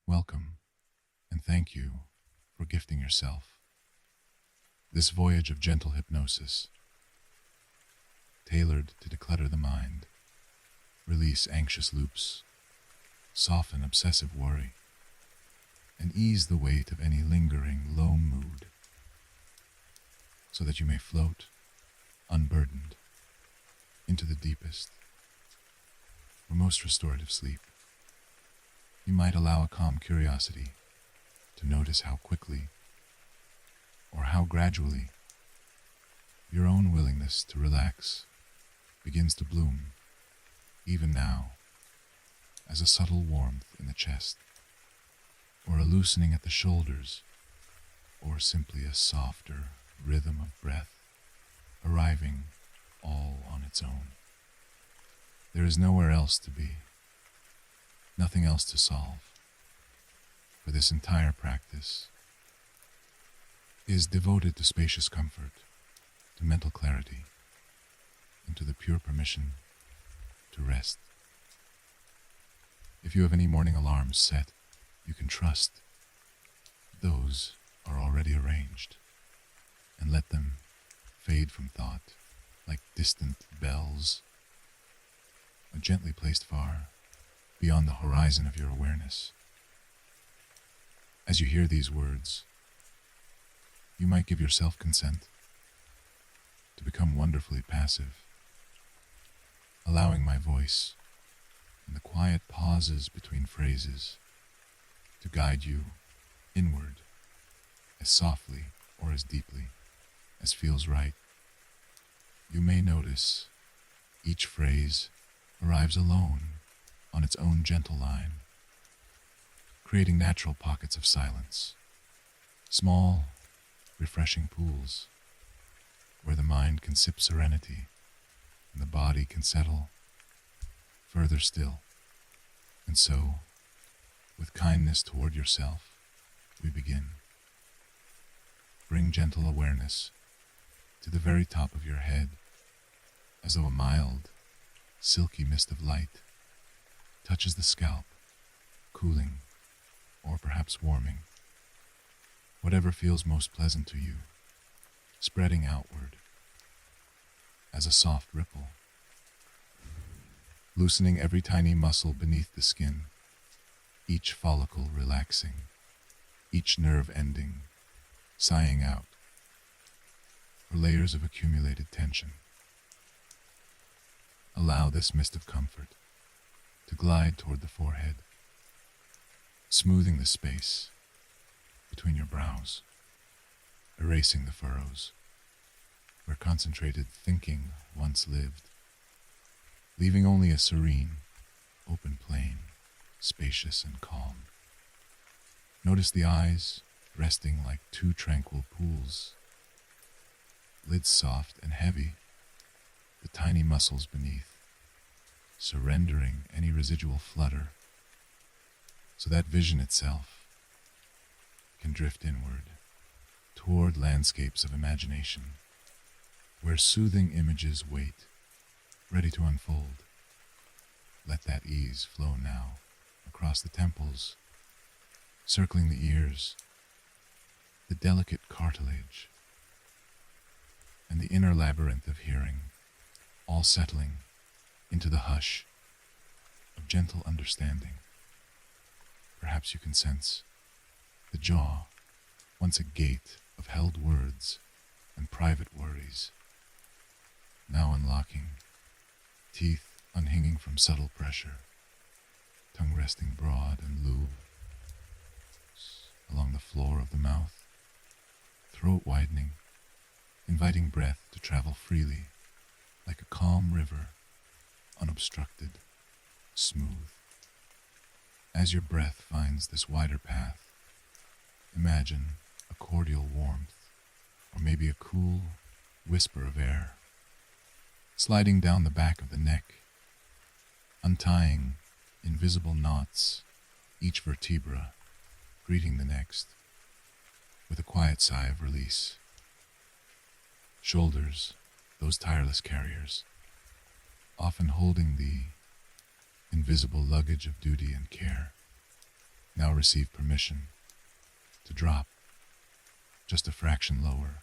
Welcome, and thank you for gifting yourself this voyage of gentle hypnosis, tailored to declutter the mind, release anxious loops, soften obsessive worry, and ease the weight of any lingering low mood, so that you may float, unburdened, into the deepest or most restorative sleep. You might allow a calm curiosity to notice how quickly or how gradually your own willingness to relax begins to bloom, even now, as a subtle warmth in the chest, or a loosening at the shoulders, or simply a softer rhythm of breath arriving all on its own. There is nowhere else to be, nothing else to solve, for this entire practice is devoted to spacious comfort, to mental clarity, and to the pure permission to rest. If you have any morning alarms set, you can trust those are already arranged, and let them fade from thought like distant bells, or gently placed far beyond the horizon of your awareness. As you hear these words, you might give yourself consent to become wonderfully passive, allowing my voice and the quiet pauses between phrases to guide you inward as softly or as deeply as feels right. You may notice each phrase arrives alone on its own gentle line, creating natural pockets of silence, small, refreshing pools where the mind can sip serenity and the body can settle further still. And so, with kindness toward yourself, we begin. Bring gentle awareness to the very top of your head, as though a mild, silky mist of light touches the scalp, cooling or perhaps warming, whatever feels most pleasant to you, spreading outward as a soft ripple, loosening every tiny muscle beneath the skin, each follicle relaxing, each nerve ending, sighing out for layers of accumulated tension. Allow this mist of comfort to glide toward the forehead, smoothing the space between your brows, erasing the furrows where concentrated thinking once lived, leaving only a serene, open plain, spacious and calm. Notice the eyes resting like two tranquil pools, lids soft and heavy, the tiny muscles beneath, surrendering any residual flutter, so that vision itself can drift inward toward landscapes of imagination, where soothing images wait, ready to unfold. Let that ease flow now across the temples, circling the ears, the delicate cartilage, and the inner labyrinth of hearing, all settling into the hush of gentle understanding. Perhaps you can sense the jaw, once a gate of held words and private worries, now unlocking, teeth unhinging from subtle pressure, tongue resting broad and loose along the floor of the mouth, throat widening, inviting breath to travel freely like a calm river, unobstructed, smooth. As your breath finds this wider path, imagine a cordial warmth, or maybe a cool whisper of air, sliding down the back of the neck, untying invisible knots, each vertebra greeting the next with a quiet sigh of release. Shoulders, those tireless carriers, often holding the invisible luggage of duty and care, now receive permission to drop just a fraction lower,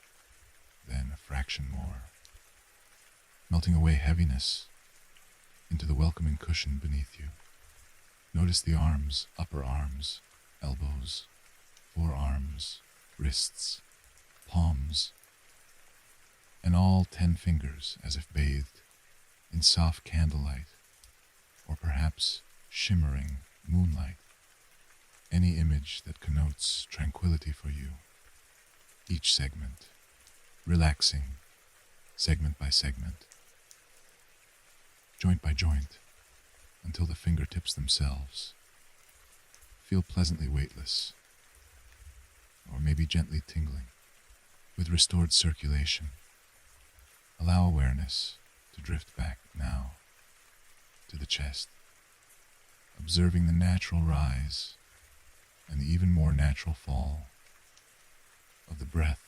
then a fraction more, melting away heaviness into the welcoming cushion beneath you. Notice the arms, upper arms, elbows, forearms, wrists, palms, and all 10 fingers as if bathed in soft candlelight, or perhaps shimmering moonlight. Any image that connotes tranquility for you. Each segment, relaxing, segment by segment, joint by joint, until the fingertips themselves feel pleasantly weightless, or maybe gently tingling. With restored circulation, allow awareness to drift back now to the chest, observing the natural rise and the even more natural fall of the breath,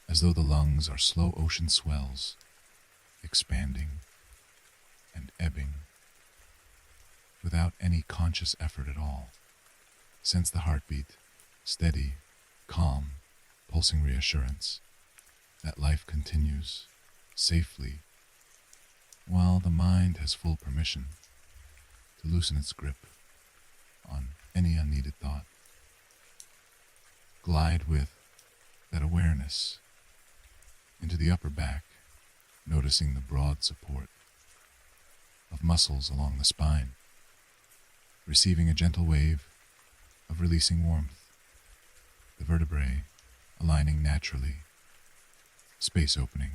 as though the lungs are slow ocean swells, expanding and ebbing without any conscious effort at all. Sense the heartbeat, steady, calm, pulsing reassurance that life continues safely, while the mind has full permission to loosen its grip on any unneeded thought. Glide with that awareness into the upper back, noticing the broad support of muscles along the spine, receiving a gentle wave of releasing warmth, the vertebrae aligning naturally, space opening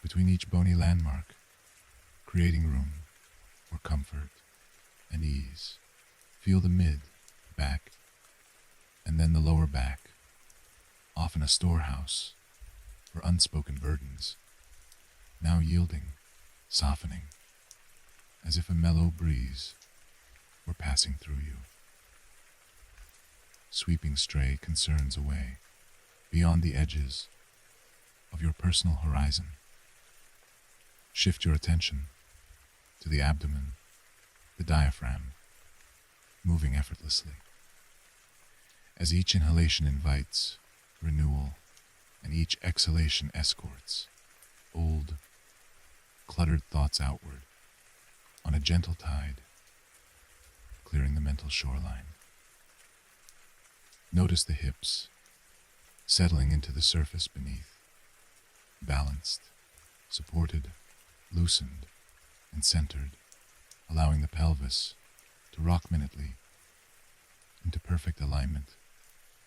between each bony landmark, creating room for comfort and ease. Feel the mid, back, and then the lower back, often a storehouse for unspoken burdens, now yielding, softening, as if a mellow breeze were passing through you, sweeping stray concerns away beyond the edges of your personal horizon. Shift your attention to the abdomen, the diaphragm, moving effortlessly, as each inhalation invites renewal and each exhalation escorts old, cluttered thoughts outward on a gentle tide, clearing the mental shoreline. Notice the hips settling into the surface beneath, balanced, supported, loosened, and centered, allowing the pelvis to rock minutely into perfect alignment,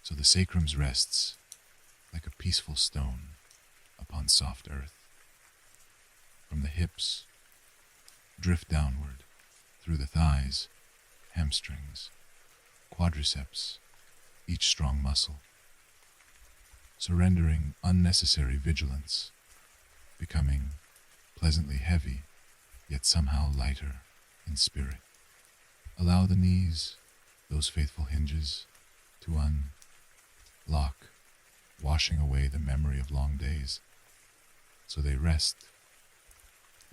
so the sacrum rests like a peaceful stone upon soft earth. From the hips, drift downward through the thighs, hamstrings, quadriceps, each strong muscle, surrendering unnecessary vigilance, becoming pleasantly heavy, yet somehow lighter in spirit. Allow the knees, those faithful hinges, to unlock, washing away the memory of long days, so they rest,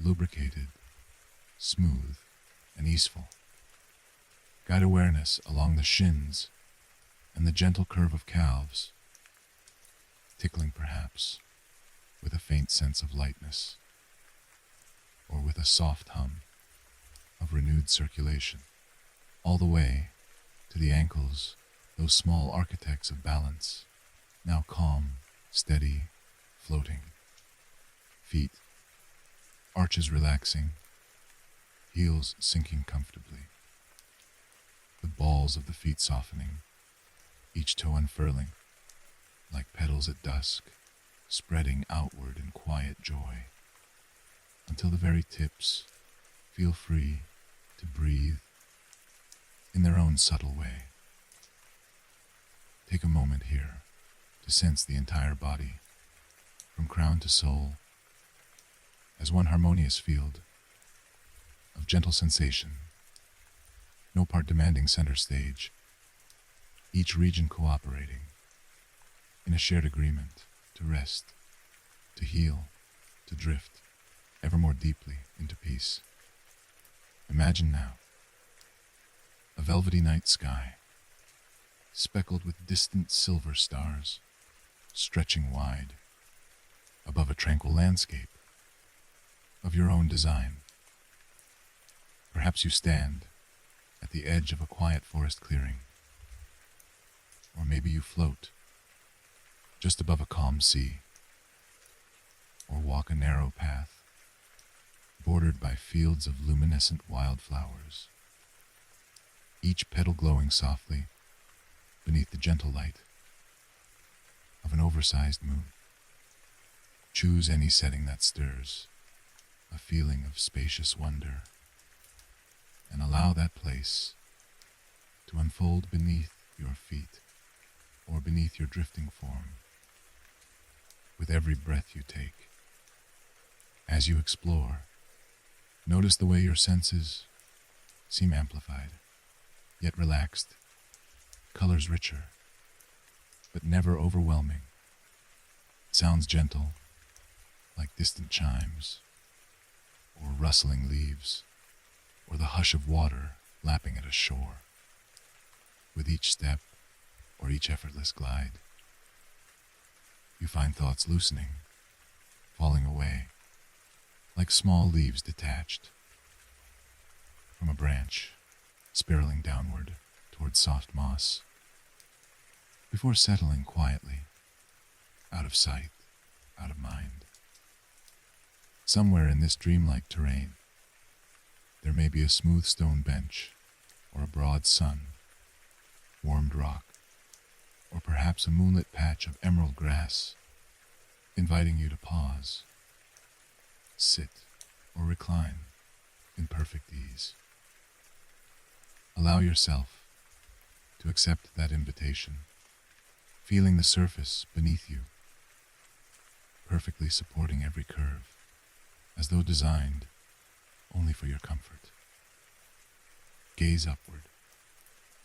lubricated, smooth, and easeful. Guide awareness along the shins and the gentle curve of calves, tickling perhaps with a faint sense of lightness, or with a soft hum of renewed circulation, all the way to the ankles, those small architects of balance, now calm, steady, floating. Feet, arches relaxing, heels sinking comfortably, the balls of the feet softening, each toe unfurling, like petals at dusk, spreading outward in quiet joy, until the very tips feel free to breathe in their own subtle way. Take a moment here to sense the entire body, from crown to sole, as one harmonious field of gentle sensation, no part demanding center stage, each region cooperating in a shared agreement to rest, to heal, to drift ever more deeply into peace. Imagine now A velvety night sky, speckled with distant silver stars, stretching wide above a tranquil landscape of your own design. Perhaps you stand at the edge of a quiet forest clearing, or maybe you float just above a calm sea, or walk a narrow path bordered by fields of luminescent wildflowers, each petal glowing softly beneath the gentle light of an oversized moon. Choose any setting that stirs a feeling of spacious wonder, and allow that place to unfold beneath your feet or beneath your drifting form. With every breath you take, as you explore, notice the way your senses seem amplified, yet relaxed, colors richer, but never overwhelming, sounds gentle, like distant chimes, or rustling leaves, or the hush of water lapping at a shore. With each step, or each effortless glide, you find thoughts loosening, falling away, like small leaves detached from a branch, spiraling downward towards soft moss, before settling quietly, out of sight, out of mind. Somewhere in this dreamlike terrain, there may be a smooth stone bench, or a broad sun-warmed rock, or perhaps a moonlit patch of emerald grass, inviting you to pause, sit, or recline in perfect ease. Allow yourself to accept that invitation, feeling the surface beneath you, perfectly supporting every curve, as though designed only for your comfort. Gaze upward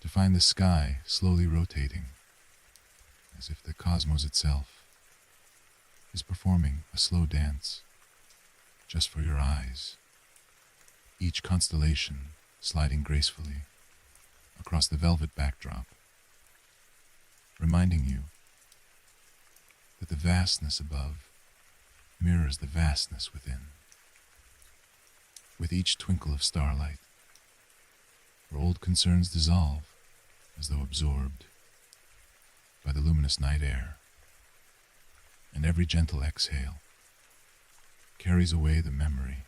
to find the sky slowly rotating, as if the cosmos itself is performing a slow dance just for your eyes, each constellation sliding gracefully across the velvet backdrop, reminding you that the vastness above mirrors the vastness within. With each twinkle of starlight, your old concerns dissolve as though absorbed by the luminous night air, and every gentle exhale carries away the memory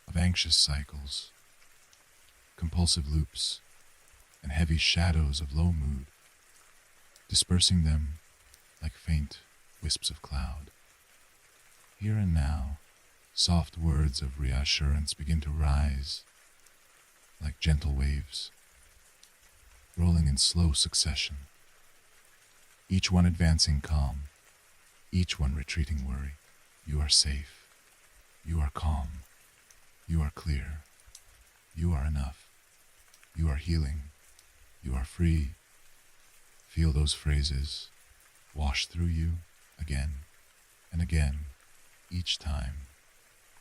of anxious cycles, compulsive loops, and heavy shadows of low mood, dispersing them like faint wisps of cloud. Here and now, soft words of reassurance begin to rise like gentle waves, rolling in slow succession, each one advancing calm, each one retreating worry. You are safe, you are calm, you are clear, you are enough, you are healing, you are free. Feel those phrases wash through you again and again, each time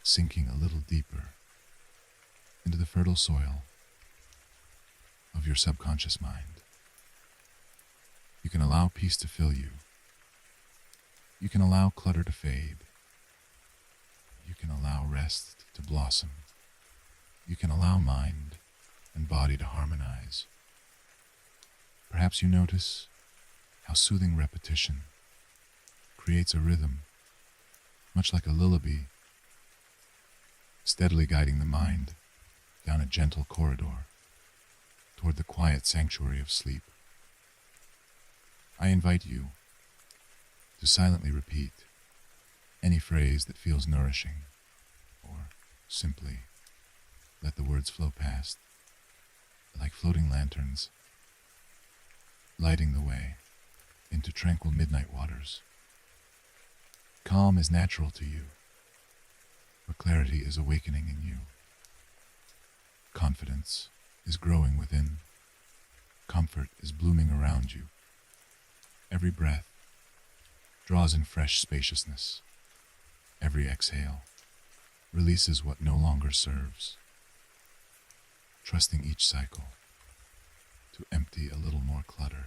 sinking a little deeper into the fertile soil of your subconscious mind. You can allow peace to fill you. You can allow clutter to fade. You can allow rest to blossom. You can allow mind and body to harmonize. Perhaps you notice how soothing repetition creates a rhythm, much like a lullaby, steadily guiding the mind down a gentle corridor toward the quiet sanctuary of sleep. I invite you to silently repeat any phrase that feels nourishing, or simply let the words flow past like floating lanterns, lighting the way into tranquil midnight waters. Calm is natural to you, but clarity is awakening in you. Confidence is growing within. Comfort is blooming around you. Every breath draws in fresh spaciousness. Every exhale releases what no longer serves. Trusting each cycle to empty a little more clutter,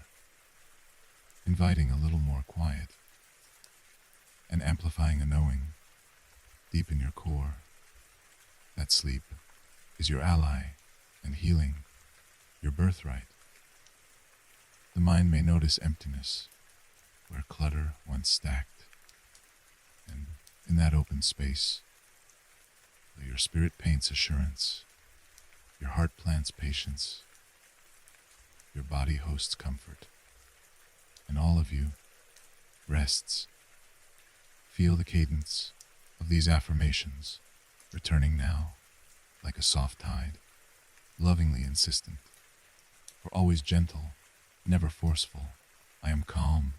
inviting a little more quiet, and amplifying a knowing deep in your core that sleep is your ally and healing your birthright. The mind may notice emptiness where clutter once stacked, and in that open space, where your spirit paints assurance, your heart plants patience, your body hosts comfort, and all of you rests. Feel the cadence of these affirmations returning now like a soft tide, lovingly insistent, for always gentle, never forceful. I am calm,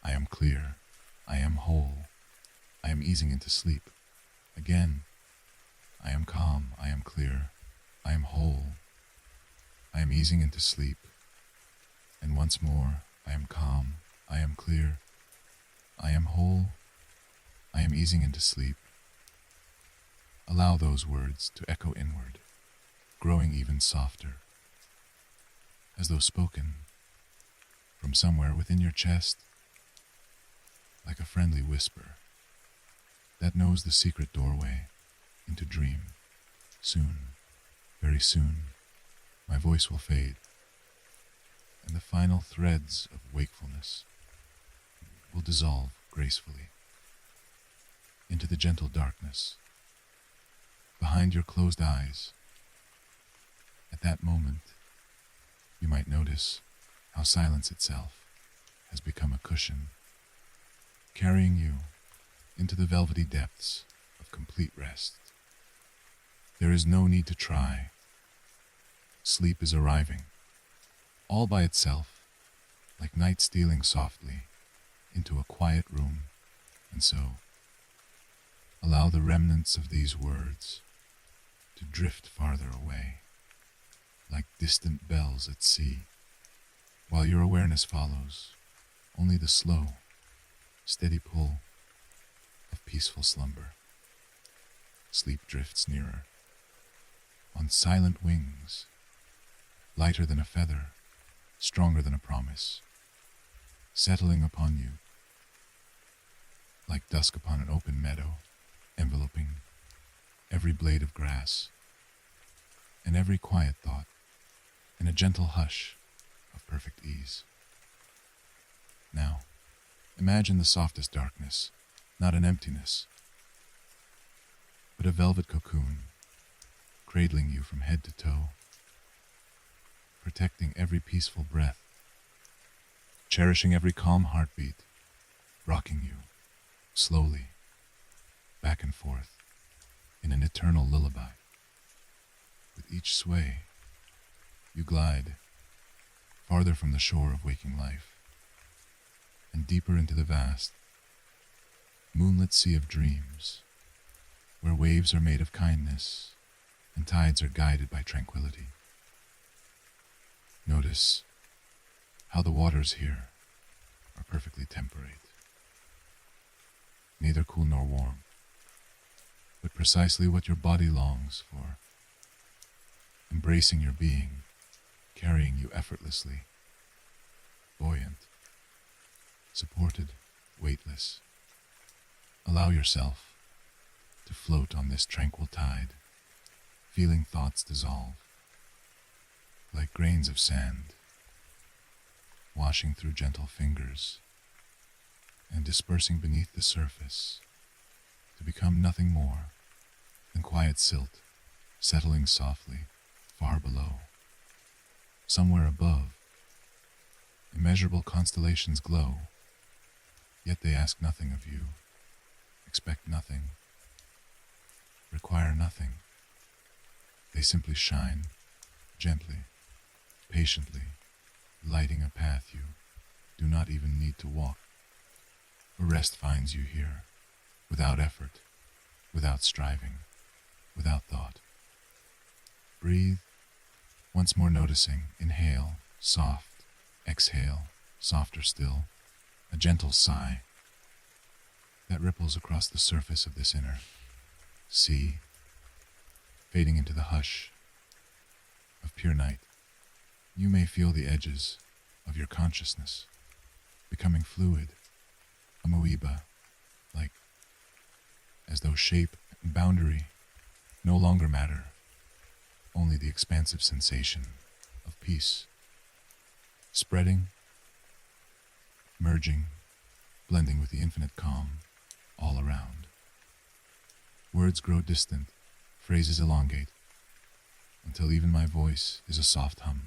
I am clear, I am whole, I am easing into sleep. Again, I am calm, I am clear, I am whole, I am easing into sleep. And once more, I am calm, I am clear, I am whole, I am easing into sleep. Allow those words to echo inward, growing even softer, as though spoken from somewhere within your chest, like a friendly whisper that knows the secret doorway into dream. Soon, very soon, my voice will fade, and the final threads of wakefulness will dissolve gracefully into the gentle darkness behind your closed eyes. At that moment, you might notice how silence itself has become a cushion, carrying you into the velvety depths of complete rest. There is no need to try. Sleep is arriving, all by itself, like night stealing softly into a quiet room. And so, allow the remnants of these words to drift farther away, like distant bells at sea, while your awareness follows only the slow, steady pull of peaceful slumber. Sleep drifts nearer, on silent wings, lighter than a feather, stronger than a promise, settling upon you like dusk upon an open meadow, enveloping every blade of grass and every quiet thought in a gentle hush of perfect ease. Now, imagine the softest darkness, not an emptiness, but a velvet cocoon, cradling you from head to toe, protecting every peaceful breath, cherishing every calm heartbeat, rocking you slowly back and forth in an eternal lullaby. With each sway, you glide farther from the shore of waking life and deeper into the vast, moonlit sea of dreams, where waves are made of kindness and tides are guided by tranquility. Notice how the waters here are perfectly temperate, neither cool nor warm, but precisely what your body longs for, embracing your being, carrying you effortlessly, buoyant, supported, weightless. Allow yourself to float on this tranquil tide, feeling thoughts dissolve like grains of sand, washing through gentle fingers and dispersing beneath the surface to become nothing more than quiet silt settling softly far below. Somewhere above, immeasurable constellations glow, yet they ask nothing of you, expect nothing, require nothing. They simply shine, gently, patiently, lighting a path you do not even need to walk. For rest finds you here, without effort, without striving, without thought. Breathe, once more noticing, inhale, soft, exhale, softer still, a gentle sigh that ripples across the surface of this inner sea, fading into the hush of pure night. You may feel the edges of your consciousness becoming fluid, amoeba like, as though shape and boundary no longer matter, only the expansive sensation of peace, spreading, merging, blending with the infinite calm all around. Words grow distant, phrases elongate, until even my voice is a soft hum,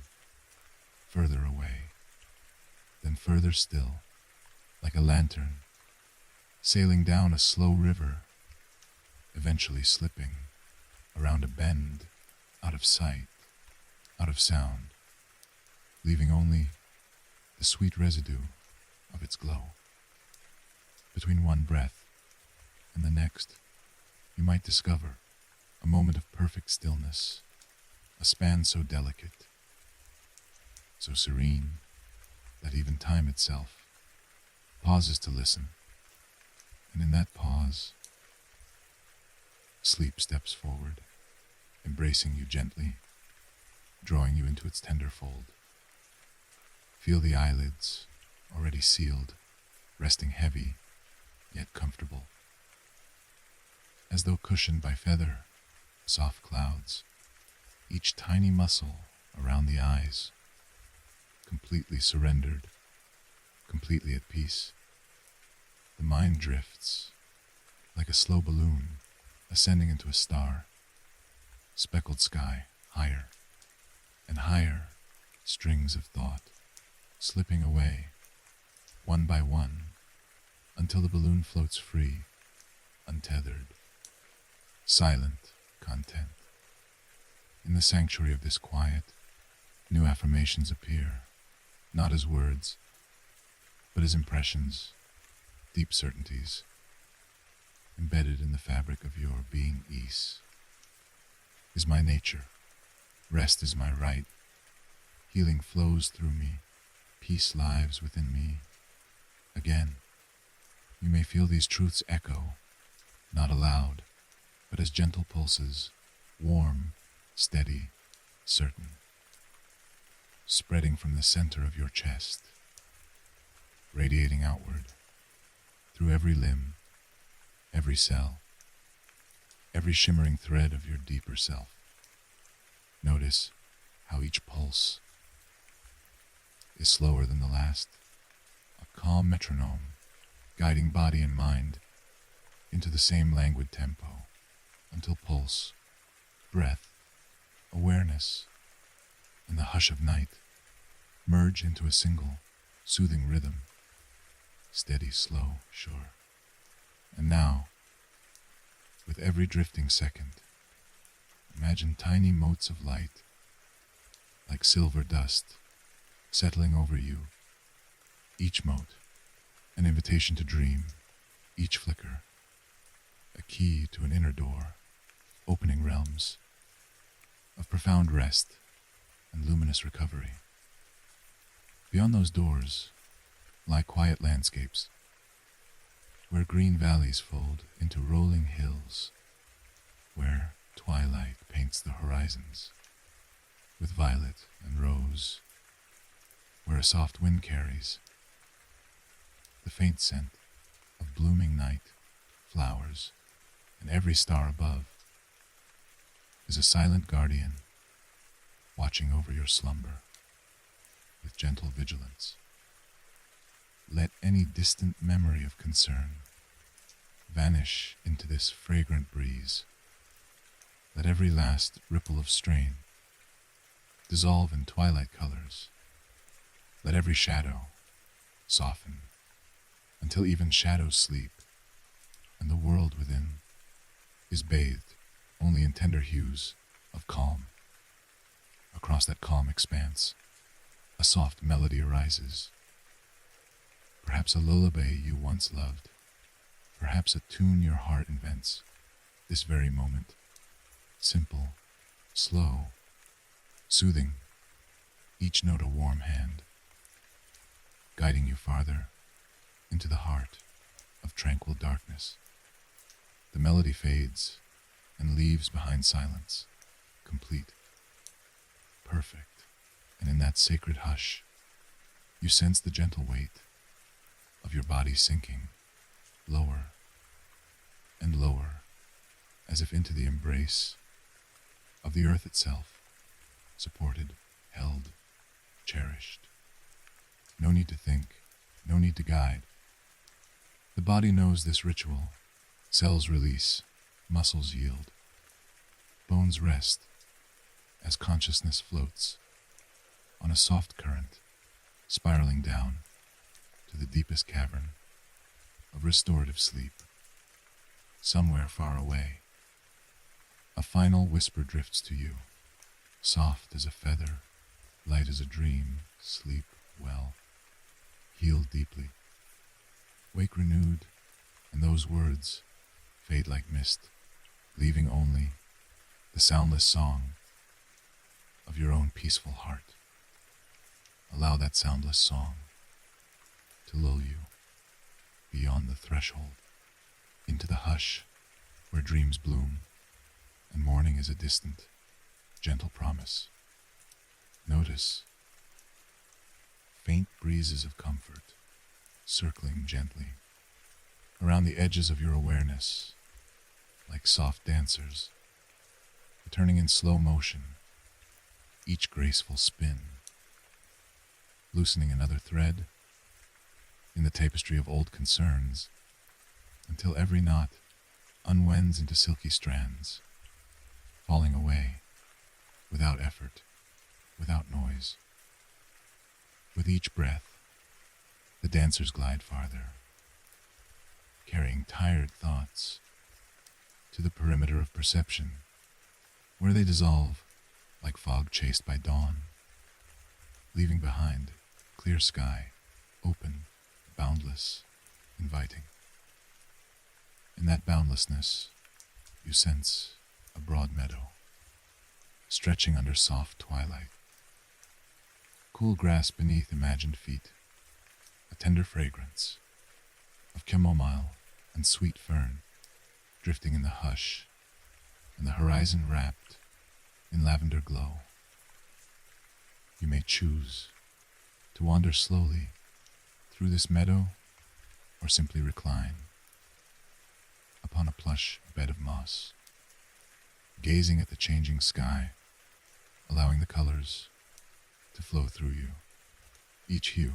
further away, then further still, like a lantern, sailing down a slow river, eventually slipping around a bend, out of sight, out of sound, leaving only the sweet residue of its glow. Between one breath and the next, you might discover a moment of perfect stillness, a span so delicate, so serene, that even time itself pauses to listen. And in that pause, sleep steps forward, embracing you gently, drawing you into its tender fold. Feel the eyelids, already sealed, resting heavy, yet comfortable, as though cushioned by feather, soft clouds, each tiny muscle around the eyes, completely surrendered, completely at peace. The mind drifts, like a slow balloon, ascending into a star, speckled sky, higher and higher, strings of thought, slipping away, one by one, until the balloon floats free, untethered, silent, content. In the sanctuary of this quiet, new affirmations appear, not as words, but as impressions, deep certainties, embedded in the fabric of your being. Ease is my nature, rest is my right, healing flows through me, peace lives within me. Again, you may feel these truths echo, not aloud, but as gentle pulses, warm, steady, certain, spreading from the center of your chest, radiating outward, through every limb, every cell, every shimmering thread of your deeper self. Notice how each pulse is slower than the last, a calm metronome guiding body and mind into the same languid tempo, until pulse, breath, awareness, and the hush of night merge into a single, soothing rhythm, steady, slow, sure. And now, with every drifting second, imagine tiny motes of light, like silver dust, settling over you. Each mote, an invitation to dream, each flicker, a key to an inner door, opening realms of profound rest and luminous recovery. Beyond those doors lie quiet landscapes, where green valleys fold into rolling hills, where twilight paints the horizons with violet and rose, where a soft wind carries the faint scent of blooming night, flowers, and every star above is a silent guardian watching over your slumber with gentle vigilance. Let any distant memory of concern vanish into this fragrant breeze. Let every last ripple of strain dissolve in twilight colors. Let every shadow soften until even shadows sleep, and the world within is bathed only in tender hues of calm. Across that calm expanse, a soft melody arises. Perhaps a lullaby you once loved, perhaps a tune your heart invents this very moment. Simple, slow, soothing, each note a warm hand, guiding you farther into the heart of tranquil darkness. The melody fades and leaves behind silence, complete, perfect, And in that sacred hush, you sense the gentle weight of your body sinking lower and lower, as if into the embrace of the earth itself, supported, held, cherished. No need to think, no need to guide. The body knows this ritual. Cells release, muscles yield, bones rest as consciousness floats on a soft current, spiraling down to the deepest cavern of restorative sleep. Somewhere far away, a final whisper drifts to you, soft as a feather, light as a dream. Sleep well, heal deeply, wake renewed, and those words fade like mist, leaving only the soundless song of your own peaceful heart. Allow that soundless song to lull you beyond the threshold, into the hush where dreams bloom and morning is a distant, gentle promise. Notice faint breezes of comfort circling gently around the edges of your awareness, like soft dancers, returning in slow motion, each graceful spin, loosening another thread in the tapestry of old concerns, until every knot unwinds into silky strands, falling away without effort, without noise. With each breath, the dancers glide farther, carrying tired thoughts to the perimeter of perception, where they dissolve like fog chased by dawn, leaving behind clear sky, open, boundless, inviting. In that boundlessness, you sense a broad meadow, stretching under soft twilight, cool grass beneath imagined feet, a tender fragrance of chamomile and sweet fern drifting in the hush, and the horizon wrapped in lavender glow. You may choose to wander slowly through this meadow, or simply recline upon a plush bed of moss, gazing at the changing sky, allowing the colors to flow through you, each hue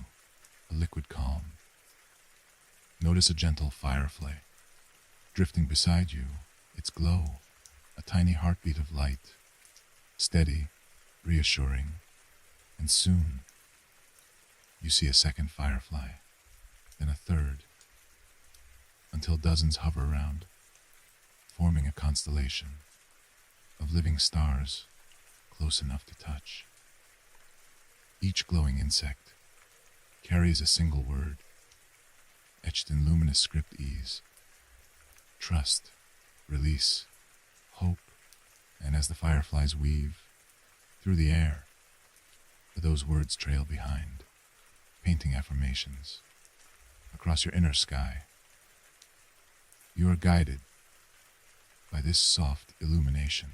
a liquid calm. Notice a gentle firefly drifting beside you, its glow a tiny heartbeat of light, steady, reassuring, and soon you see a second firefly, then a third, until dozens hover around, forming a constellation of living stars close enough to touch. Each glowing insect carries a single word, etched in luminous script ease: trust, release, hope. And as the fireflies weave through the air, those words trail behind, painting affirmations across your inner sky. You are guided by this soft illumination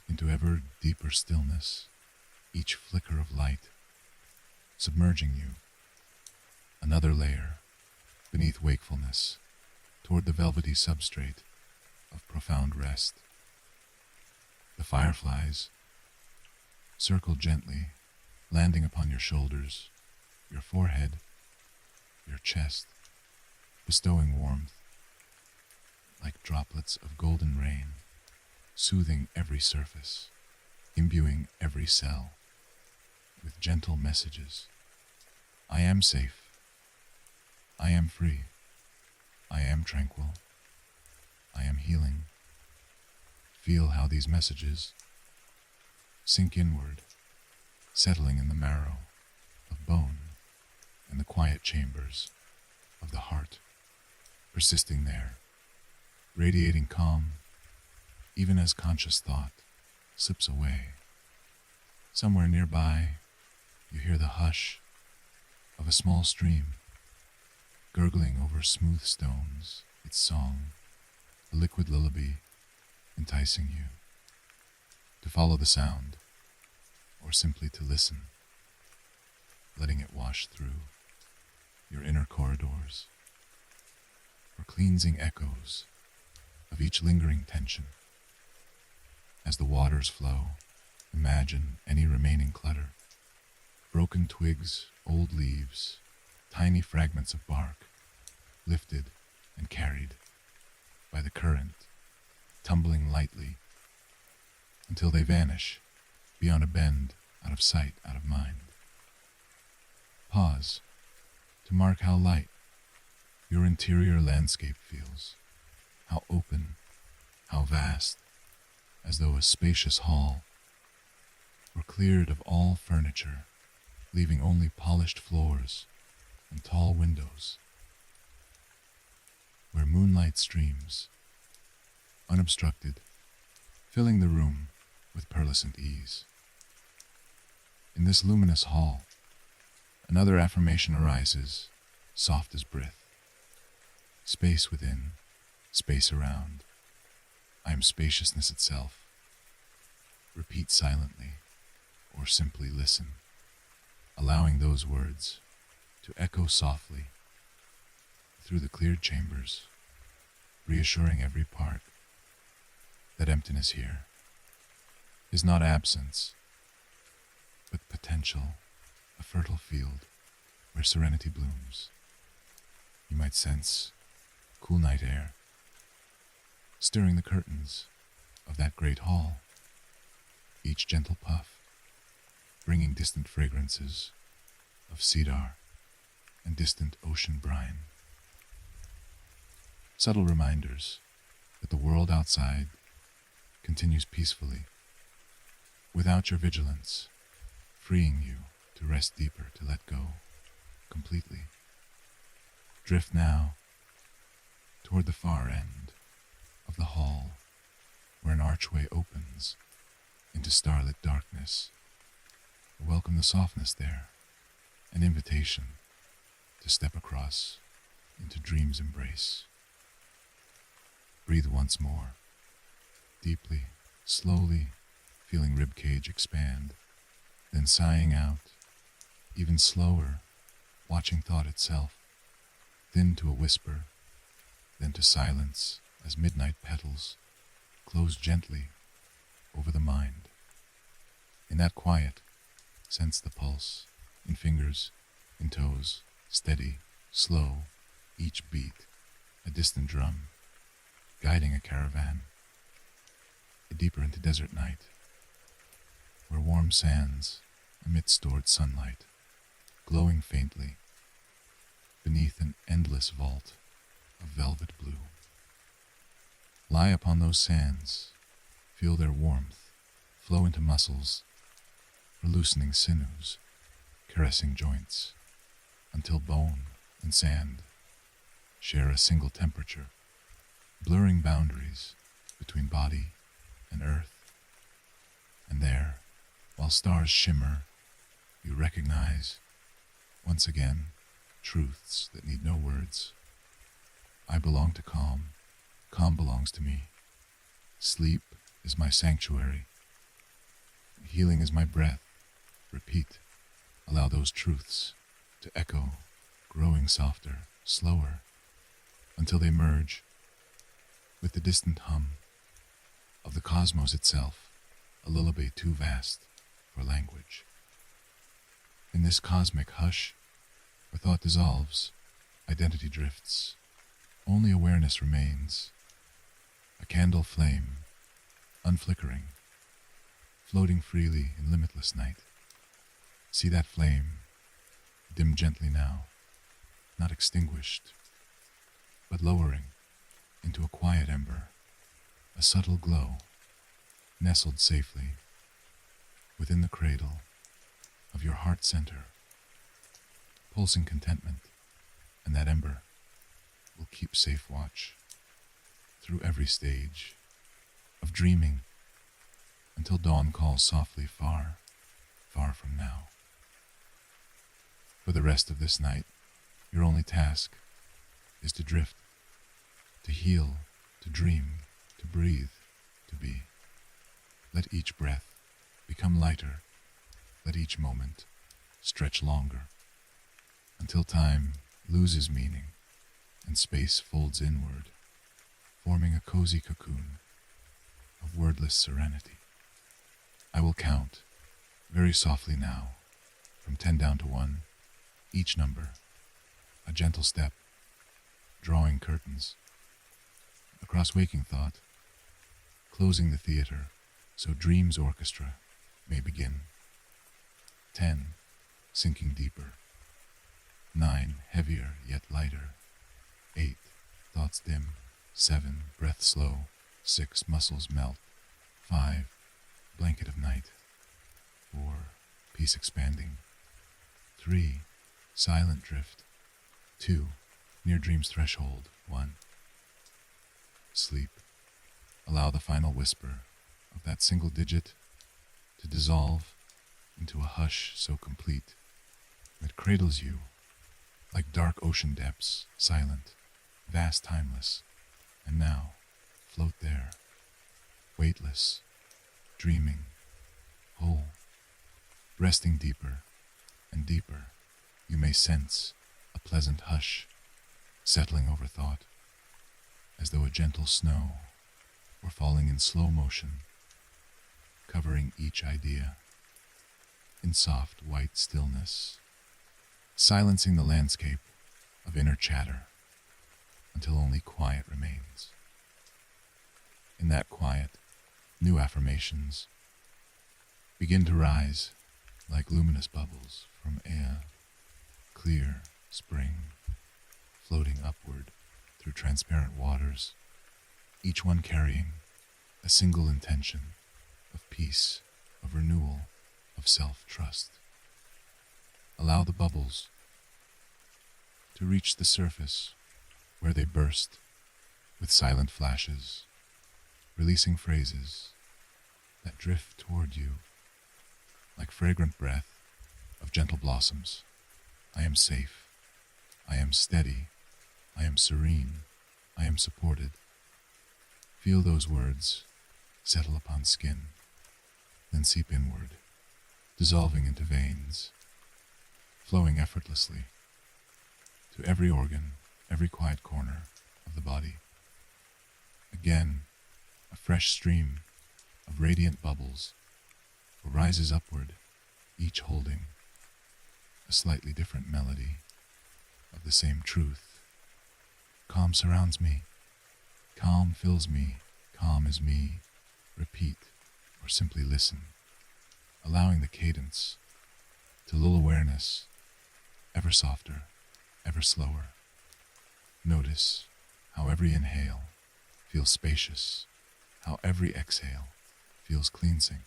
into ever deeper stillness, each flicker of light submerging you another layer beneath wakefulness, toward the velvety substrate of profound rest. The fireflies circle gently, landing upon your shoulders, your forehead, your chest, bestowing warmth like droplets of golden rain, soothing every surface, imbuing every cell with gentle messages. I am safe. I am free. I am tranquil. I am healing. Feel how these messages sink inward, settling in the marrow of bone and the quiet chambers of the heart, persisting there, radiating calm, even as conscious thought slips away. Somewhere nearby, you hear the hush of a small stream, gurgling over smooth stones, its song, a liquid lullaby, enticing you to follow the sound, or simply to listen, letting it wash through your inner corridors, or cleansing echoes of each lingering tension. As the waters flow, imagine any remaining clutter, broken twigs, old leaves, tiny fragments of bark, lifted and carried by the current, tumbling lightly until they vanish beyond a bend, out of sight, out of mind. Pause to mark how light your interior landscape feels, how open, how vast, as though a spacious hall were cleared of all furniture, leaving only polished floors and tall windows, where moonlight streams, unobstructed, filling the room with pearlescent ease. In this luminous hall, another affirmation arises, soft as breath. Space within, space around. I am spaciousness itself. Repeat silently, or simply listen, allowing those words to echo softly through the cleared chambers, reassuring every part that emptiness here is not absence, but potential, a fertile field where serenity blooms. You might sense cool night air stirring the curtains of that great hall, each gentle puff bringing distant fragrances of cedar and distant ocean brine. Subtle reminders that the world outside continues peacefully without your vigilance, freeing you to rest deeper, to let go completely. Drift now toward the far end of the hall, where an archway opens into starlit darkness. Welcome the softness there, an invitation to step across into dream's embrace. Breathe once more, deeply, slowly, feeling ribcage expand, then sighing out, even slower, watching thought itself, then to a whisper, then to silence as midnight petals close gently over the mind. In that quiet, sense the pulse, in fingers, in toes, steady, slow, each beat, a distant drum, guiding a caravan, deeper into desert night, where warm sands, amid stored sunlight, glowing faintly, beneath an endless vault of velvet blue. Lie upon those sands, feel their warmth flow into muscles, or loosening sinews, caressing joints, until bone and sand share a single temperature, blurring boundaries between body and earth. And there, while stars shimmer, you recognize, once again, truths that need no words. I belong to calm, calm belongs to me. Sleep is my sanctuary. Healing is my breath. Repeat, allow those truths to echo, growing softer, slower, until they merge with the distant hum of the cosmos itself, a lullaby too vast for language. In this cosmic hush, where thought dissolves, identity drifts, only awareness remains, a candle flame, unflickering, floating freely in limitless night. See that flame, dim gently now, not extinguished, but lowering into a quiet ember, a subtle glow, nestled safely within the cradle of your heart center, pulsing contentment, and that ember will keep safe watch through every stage of dreaming until dawn calls softly far, far from now. For the rest of this night, your only task is to drift, to heal, to dream, to breathe, to be. Let each breath become lighter Let each moment stretch longer until time loses meaning and space folds inward, forming a cozy cocoon of wordless serenity. I will count very softly now, from 10 down to 1, each number a gentle step, drawing curtains across waking thought, closing the theater so dreams orchestra may begin. 10, sinking deeper. 9, heavier yet lighter. 8, thoughts dim. 7, breath slow. 6, muscles melt. 5, blanket of night. 4, peace expanding. 3, silent drift. 2, near dream's threshold. 1, sleep. Allow the final whisper of that single digit to dissolve into a hush so complete that cradles you like dark ocean depths, silent, vast, timeless, and now float there, weightless, dreaming, whole, resting deeper and deeper. You may sense a pleasant hush settling over thought, as though a gentle snow were falling in slow motion, covering each idea in soft white stillness, silencing the landscape of inner chatter until only quiet remains. In that quiet, new affirmations begin to rise like luminous bubbles from air, clear spring, floating upward through transparent waters, each one carrying a single intention of peace, of renewal, of self-trust. Allow the bubbles to reach the surface where they burst with silent flashes, releasing phrases that drift toward you like fragrant breath of gentle blossoms. I am safe. I am steady. I am serene. I am supported. Feel those words settle upon skin, then seep inward, dissolving into veins, flowing effortlessly to every organ, every quiet corner of the body. Again, a fresh stream of radiant bubbles rises upward, each holding a slightly different melody of the same truth. Calm surrounds me. Calm fills me. Calm is me. Repeat or simply listen, allowing the cadence to lull awareness ever softer, ever slower. Notice how every inhale feels spacious, how every exhale feels cleansing,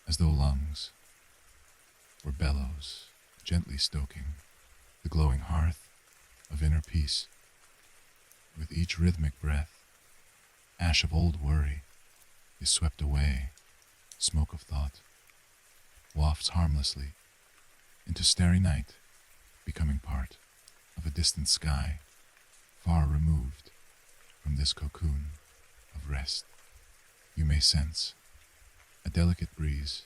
as though lungs were bellows gently stoking the glowing hearth of inner peace. With each rhythmic breath, ash of old worry is swept away, smoke of thought wafts harmlessly into starry night, becoming part of a distant sky, far removed from this cocoon of rest. You may sense a delicate breeze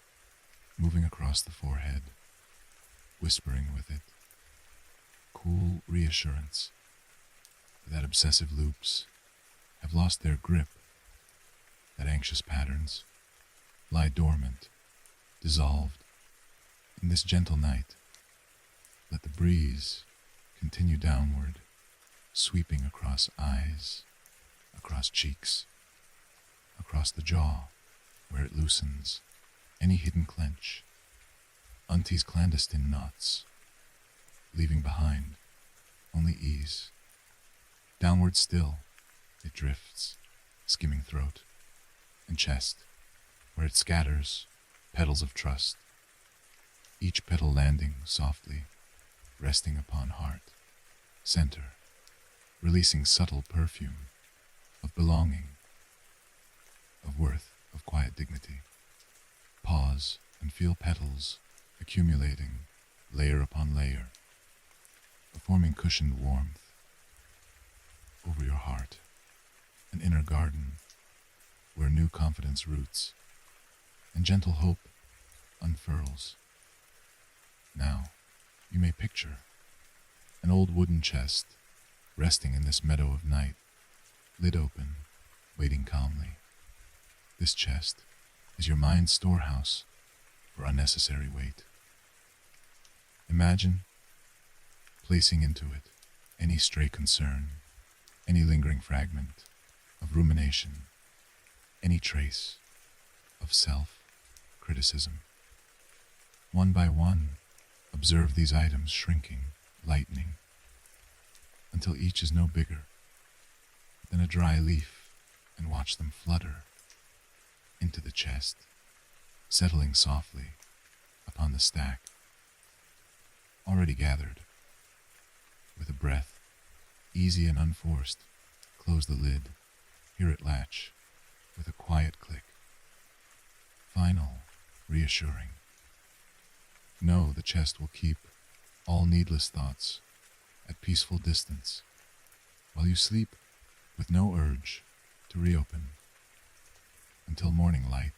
moving across the forehead, whispering with it cool reassurance that obsessive loops have lost their grip, that anxious patterns lie dormant, dissolved in this gentle night. Let the breeze continue downward, sweeping across eyes, across cheeks, across the jaw where it loosens any hidden clench, untees clandestine knots, leaving behind only ease. Downward still, it drifts, skimming throat and chest, where it scatters petals of trust, each petal landing softly, resting upon heart, center, releasing subtle perfume of belonging, of worth, of quiet dignity. Pause and feel petals accumulating layer upon layer, forming cushioned warmth over your heart, an inner garden where new confidence roots and gentle hope unfurls. Now, you may picture an old wooden chest resting in this meadow of night, lid open, waiting calmly. This chest is your mind's storehouse for unnecessary weight. Imagine placing into it any stray concern, any lingering fragment of rumination, any trace of self-criticism. One by one, observe these items shrinking, lightening, until each is no bigger than a dry leaf, and watch them flutter into the chest, settling softly upon the stack already gathered. With a breath, easy and unforced, close the lid, hear it latch with a quiet click. Final, reassuring. Know the chest will keep all needless thoughts at peaceful distance while you sleep with no urge to reopen until morning light,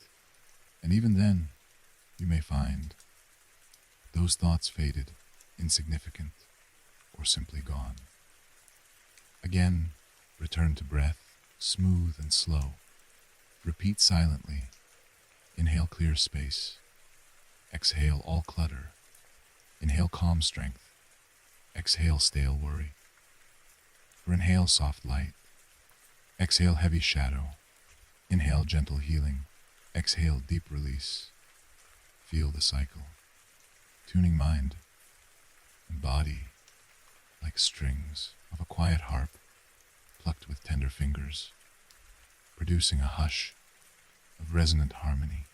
and even then you may find those thoughts faded, insignificant, or simply gone. Again, return to breath, smooth and slow. Repeat silently. Inhale clear space. Exhale all clutter. Inhale calm strength. Exhale stale worry. Or inhale soft light. Exhale heavy shadow. Inhale gentle healing. Exhale deep release. Feel the cycle. Tuning mind and body like strings of a quiet harp plucked with tender fingers, producing a hush of resonant harmony.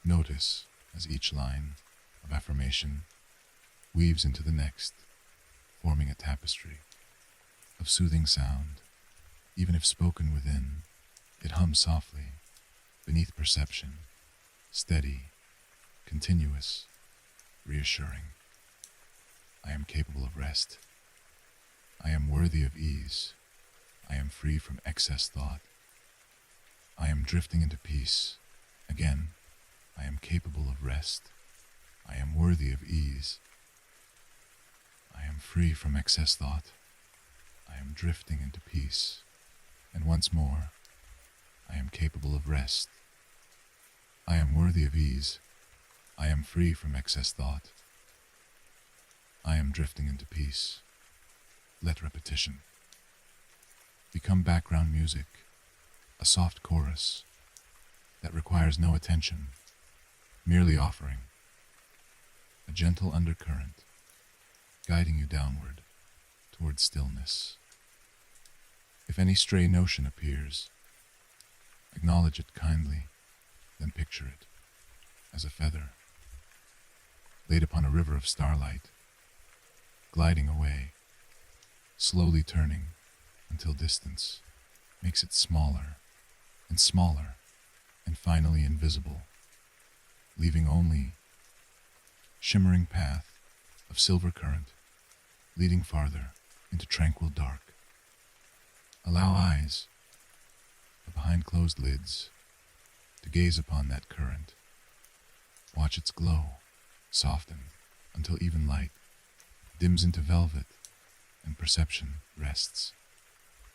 Notice as each line of affirmation weaves into the next, forming a tapestry of soothing sound. Even if spoken within, it hums softly beneath perception, steady, continuous, reassuring. I am capable of rest. I am worthy of ease. I am free from excess thought. I am drifting into peace. Again, I am capable of rest. I am worthy of ease. I am free from excess thought. I am drifting into peace. And once more, I am capable of rest. I am worthy of ease. I am free from excess thought. I am drifting into peace. Let repetition become background music, a soft chorus that requires no attention, merely offering a gentle undercurrent, guiding you downward towards stillness. If any stray notion appears, acknowledge it kindly, then picture it as a feather laid upon a river of starlight, gliding away, slowly turning until distance makes it smaller and smaller and finally invisible, leaving only shimmering path of silver current leading farther into tranquil dark. Allow eyes behind closed lids to gaze upon that current. Watch its glow soften until even light dims into velvet and perception rests.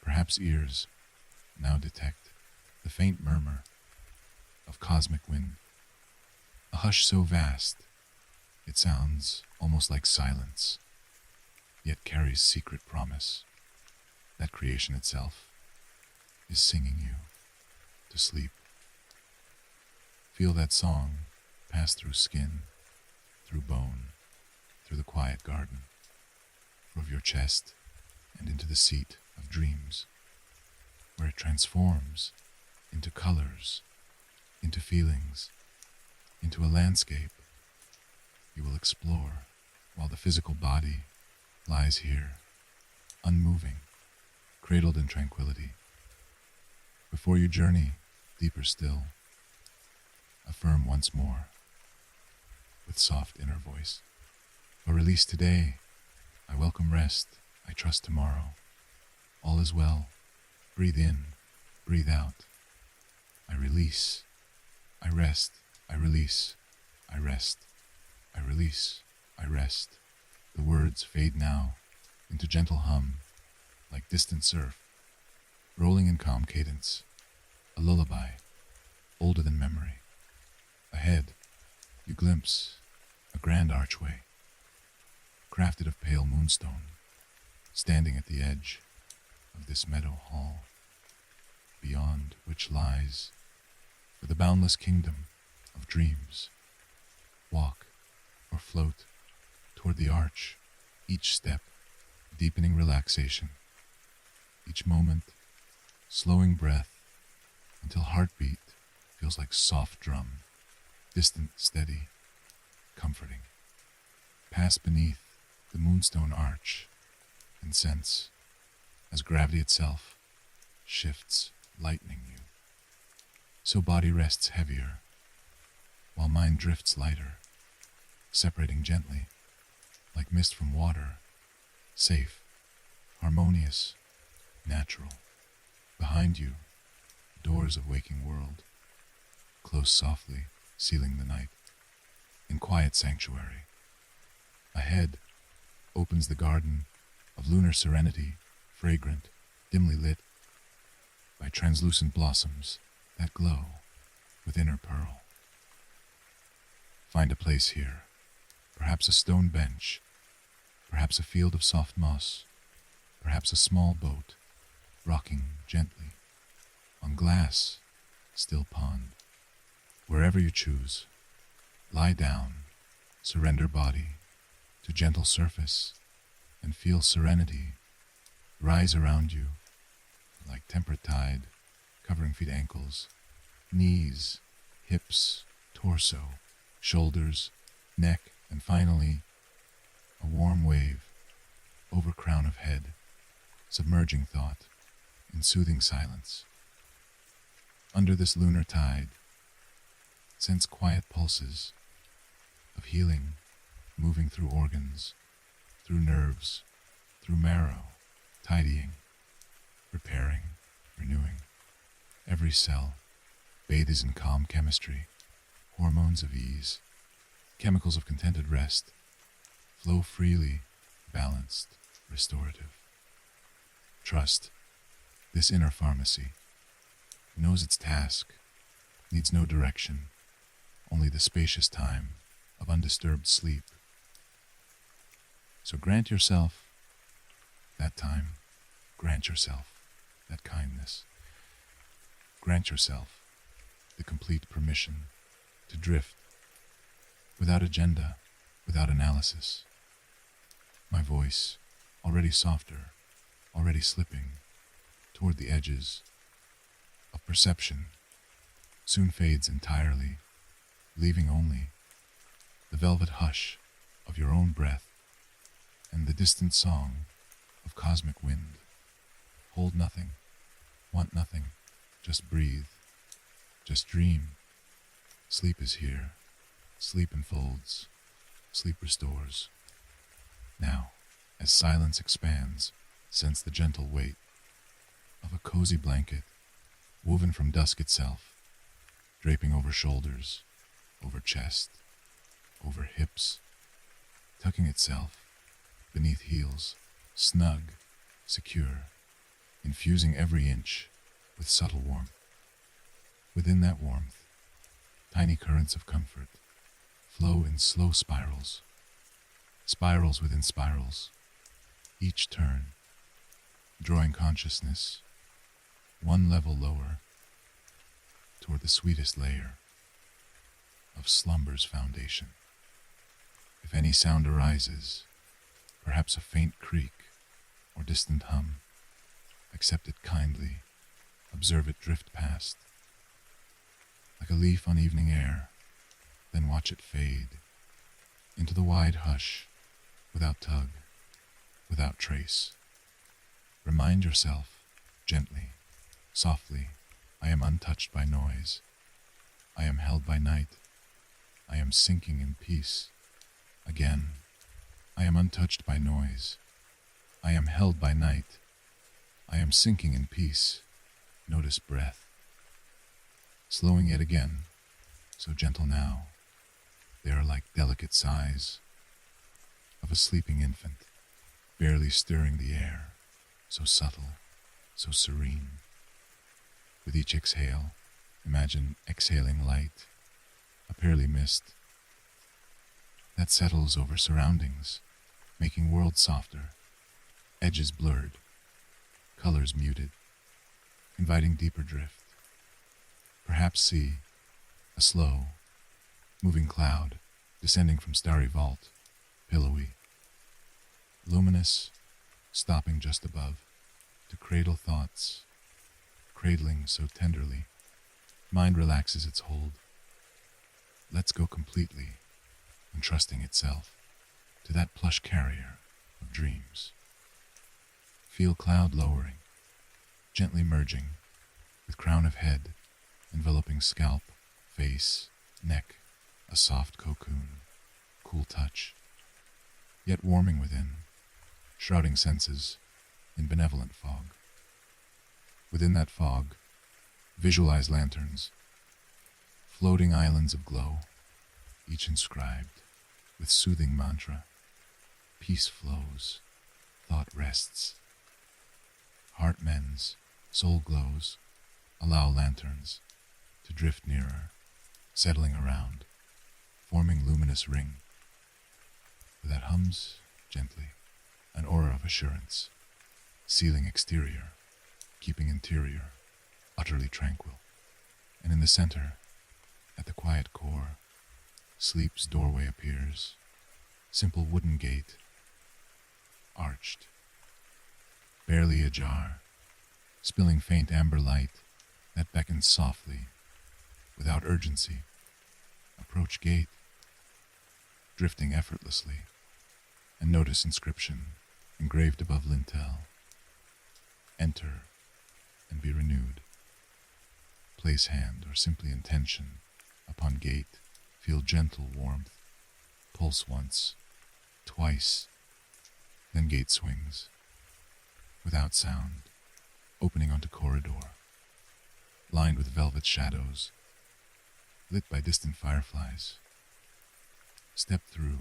Perhaps ears now detect the faint murmur of cosmic wind, a hush so vast it sounds almost like silence, yet carries secret promise that creation itself is singing you to sleep. Feel that song pass through skin, through bone, through the quiet garden of your chest and into the seat of dreams, where it transforms into colors, into feelings, into a landscape you will explore while the physical body lies here, unmoving, cradled in tranquility. Before you journey deeper still, affirm once more with soft inner voice. A release today. I welcome rest. I trust tomorrow. All is well. Breathe in. Breathe out. I release. I rest. I release, I rest, I release, I rest. The words fade now into gentle hum, like distant surf, rolling in calm cadence, a lullaby, older than memory. Ahead, you glimpse a grand archway, crafted of pale moonstone, standing at the edge of this meadow hall, beyond which lies the boundless kingdom of dreams. Walk or float toward the arch, each step deepening relaxation, each moment slowing breath until heartbeat feels like soft drum, distant, steady, comforting. Pass beneath the moonstone arch and sense as gravity itself shifts, lightening you. So body rests heavier, while mind drifts lighter, separating gently, like mist from water, safe, harmonious, natural. Behind you, doors of waking world, close softly, sealing the night. In quiet sanctuary, ahead opens the garden of lunar serenity, fragrant, dimly lit by translucent blossoms that glow with inner pearl. Find a place here, perhaps a stone bench, perhaps a field of soft moss, perhaps a small boat rocking gently on glass, still pond. Wherever you choose, lie down, surrender body to gentle surface, and feel serenity rise around you like tempered tide, covering feet, ankles, knees, hips, torso, shoulders, neck, and finally, a warm wave over crown of head, submerging thought in soothing silence. Under this lunar tide, sense quiet pulses of healing moving through organs, through nerves, through marrow, tidying, repairing, renewing. Every cell bathes in calm chemistry, hormones of ease, chemicals of contented rest, flow freely, balanced, restorative. Trust, this inner pharmacy knows its task, needs no direction, only the spacious time of undisturbed sleep. So grant yourself that time, grant yourself that kindness, grant yourself the complete permission to drift without agenda, without analysis. My voice, already softer, already slipping toward the edges of perception, soon fades entirely, leaving only the velvet hush of your own breath and the distant song of cosmic wind. Hold nothing, want nothing, just breathe, just dream. Sleep is here, sleep enfolds, sleep restores. Now, as silence expands, sense the gentle weight of a cozy blanket woven from dusk itself, draping over shoulders, over chest, over hips, tucking itself beneath heels, snug, secure, infusing every inch with subtle warmth. Within that warmth, tiny currents of comfort flow in slow spirals, spirals within spirals, each turn drawing consciousness one level lower toward the sweetest layer of slumber's foundation. If any sound arises, perhaps a faint creak or distant hum, accept it kindly, observe it drift past, like a leaf on evening air, then watch it fade into the wide hush, without tug, without trace. Remind yourself, gently, softly, I am untouched by noise. I am held by night. I am sinking in peace. Again, I am untouched by noise. I am held by night. I am sinking in peace. Notice breath. Slowing yet again, so gentle now, they are like delicate sighs of a sleeping infant, barely stirring the air, so subtle, so serene. With each exhale, imagine exhaling light, a pearly mist that settles over surroundings, making worlds softer, edges blurred, colors muted, inviting deeper drift. Perhaps see a slow, moving cloud descending from starry vault, pillowy, luminous, stopping just above, to cradle thoughts, cradling so tenderly, mind relaxes its hold, lets go completely, entrusting itself to that plush carrier of dreams. Feel cloud lowering, gently merging, with crown of head, enveloping scalp, face, neck, a soft cocoon, cool touch, yet warming within, shrouding senses in benevolent fog. Within that fog, visualize lanterns, floating islands of glow, each inscribed with soothing mantra. Peace flows, thought rests, heart mends, soul glows. Allow lanterns to drift nearer, settling around, forming luminous ring that hums gently, an aura of assurance, sealing exterior, keeping interior utterly tranquil. And in the center, at the quiet core, sleep's doorway appears, simple wooden gate, arched, barely ajar, spilling faint amber light that beckons softly, without urgency. Approach gate, drifting effortlessly, and notice inscription engraved above lintel. Enter and be renewed. Place hand or simply intention upon gate. Feel gentle warmth. Pulse once, twice, then gate swings, without sound, opening onto corridor, lined with velvet shadows, lit by distant fireflies. Step through,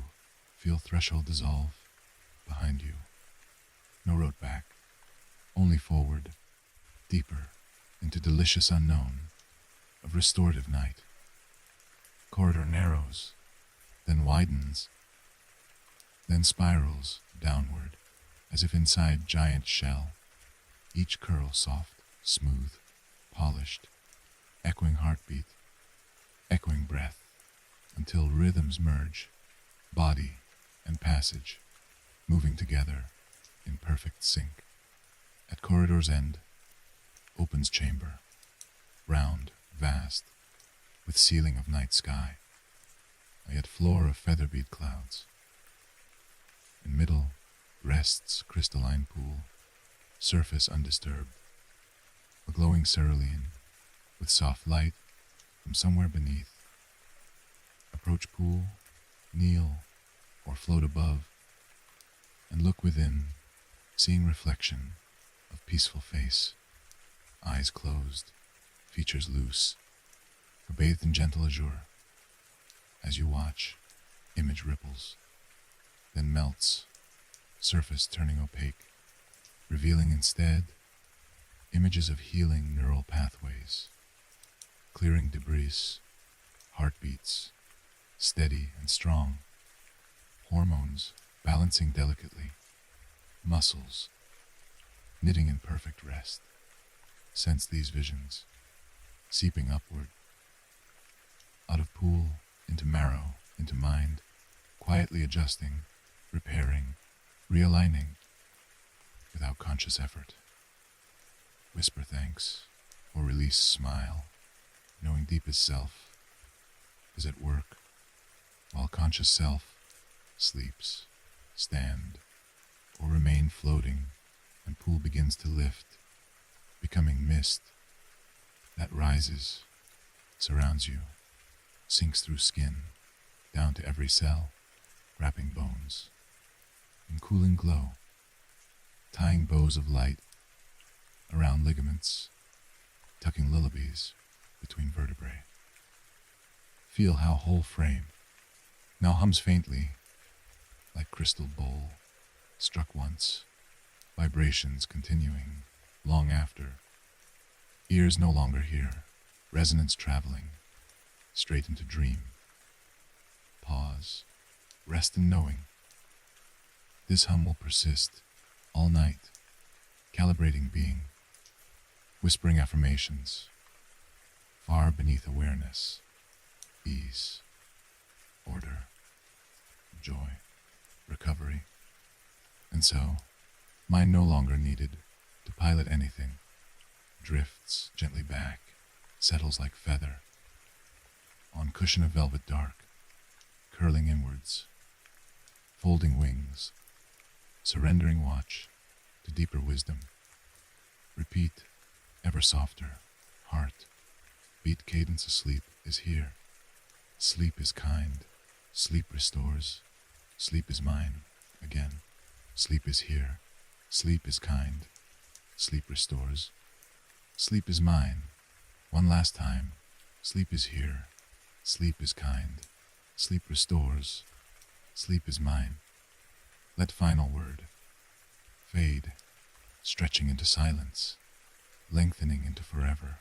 feel threshold dissolve behind you. No road back, only forward, deeper into delicious unknown of restorative night. Corridor narrows, then widens, then spirals downward, as if inside giant shell, each curl soft, smooth, polished, echoing heartbeat, echoing breath, until rhythms merge, body and passage, moving together in perfect sync. At corridor's end, opens chamber, round, vast, with ceiling of night sky, yet floor of feather-bead clouds. In middle rests crystalline pool, surface undisturbed, a glowing cerulean with soft light from somewhere beneath. Approach pool, kneel, or float above, and look within, seeing reflection of peaceful face, eyes closed, features loose, bathed in gentle azure. As you watch, image ripples, then melts, surface turning opaque, revealing instead images of healing neural pathways, clearing debris, heartbeats, steady and strong, hormones balancing delicately, muscles knitting in perfect rest. Sense these visions, seeping upward, out of pool, into marrow, into mind, quietly adjusting, repairing, realigning, without conscious effort. Whisper thanks, or release smile, knowing deepest self is at work, while conscious self sleeps, stand, or remain floating, and pool begins to lift, becoming mist that rises, surrounds you, sinks through skin, down to every cell, wrapping bones, in cooling glow, tying bows of light around ligaments, tucking lullabies between vertebrae. Feel how whole frame now hums faintly, like crystal bowl struck once, vibrations continuing long after. Ears no longer hear, resonance traveling straight into dream. Pause, rest in knowing. This hum will persist all night, calibrating being, whispering affirmations, far beneath awareness, ease, order, joy, recovery. And so, mind no longer needed to pilot anything, drifts gently back, settles like feather, on cushion of velvet dark, curling inwards, folding wings, surrendering watch to deeper wisdom. Repeat, ever softer, heart, beat cadence asleep is here. Sleep is kind, sleep restores, sleep is mine, again. Sleep is here, sleep is kind, sleep restores. Sleep is mine, one last time. Sleep is here, sleep is kind, sleep restores, sleep is mine. Let final word fade, stretching into silence, lengthening into forever,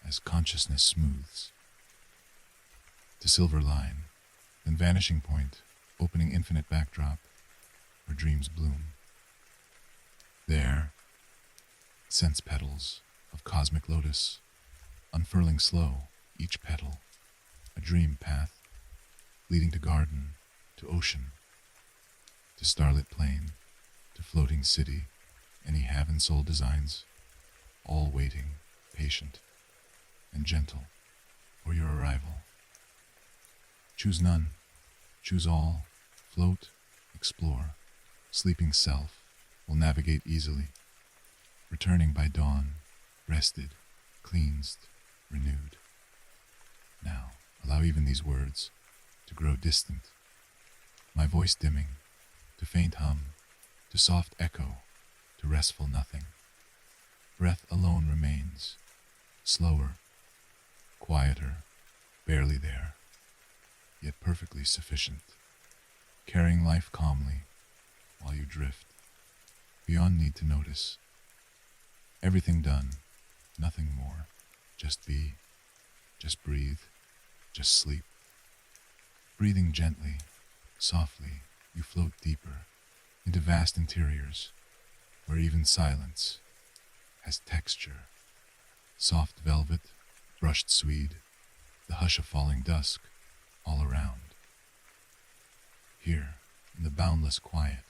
as consciousness smooths to silver line, then vanishing point, opening infinite backdrop where dreams bloom. There, sense petals of cosmic lotus, unfurling slow, each petal, a dream path, leading to garden, to ocean, to starlit plain, to floating city, any heaven soul designs, all waiting, patient, and gentle for your arrival. Choose none, choose all, float, explore. Sleeping self will navigate easily, returning by dawn, rested, cleansed, renewed. Now, allow even these words to grow distant, my voice dimming, to faint hum, to soft echo, to restful nothing. Breath alone remains, slower, quieter, barely there, yet perfectly sufficient, carrying life calmly while you drift, beyond need to notice. Everything done, nothing more, just be, just breathe, just sleep. Breathing gently, softly, you float deeper into vast interiors where even silence has texture. Soft velvet, brushed swede, the hush of falling dusk all around. Here, in the boundless quiet,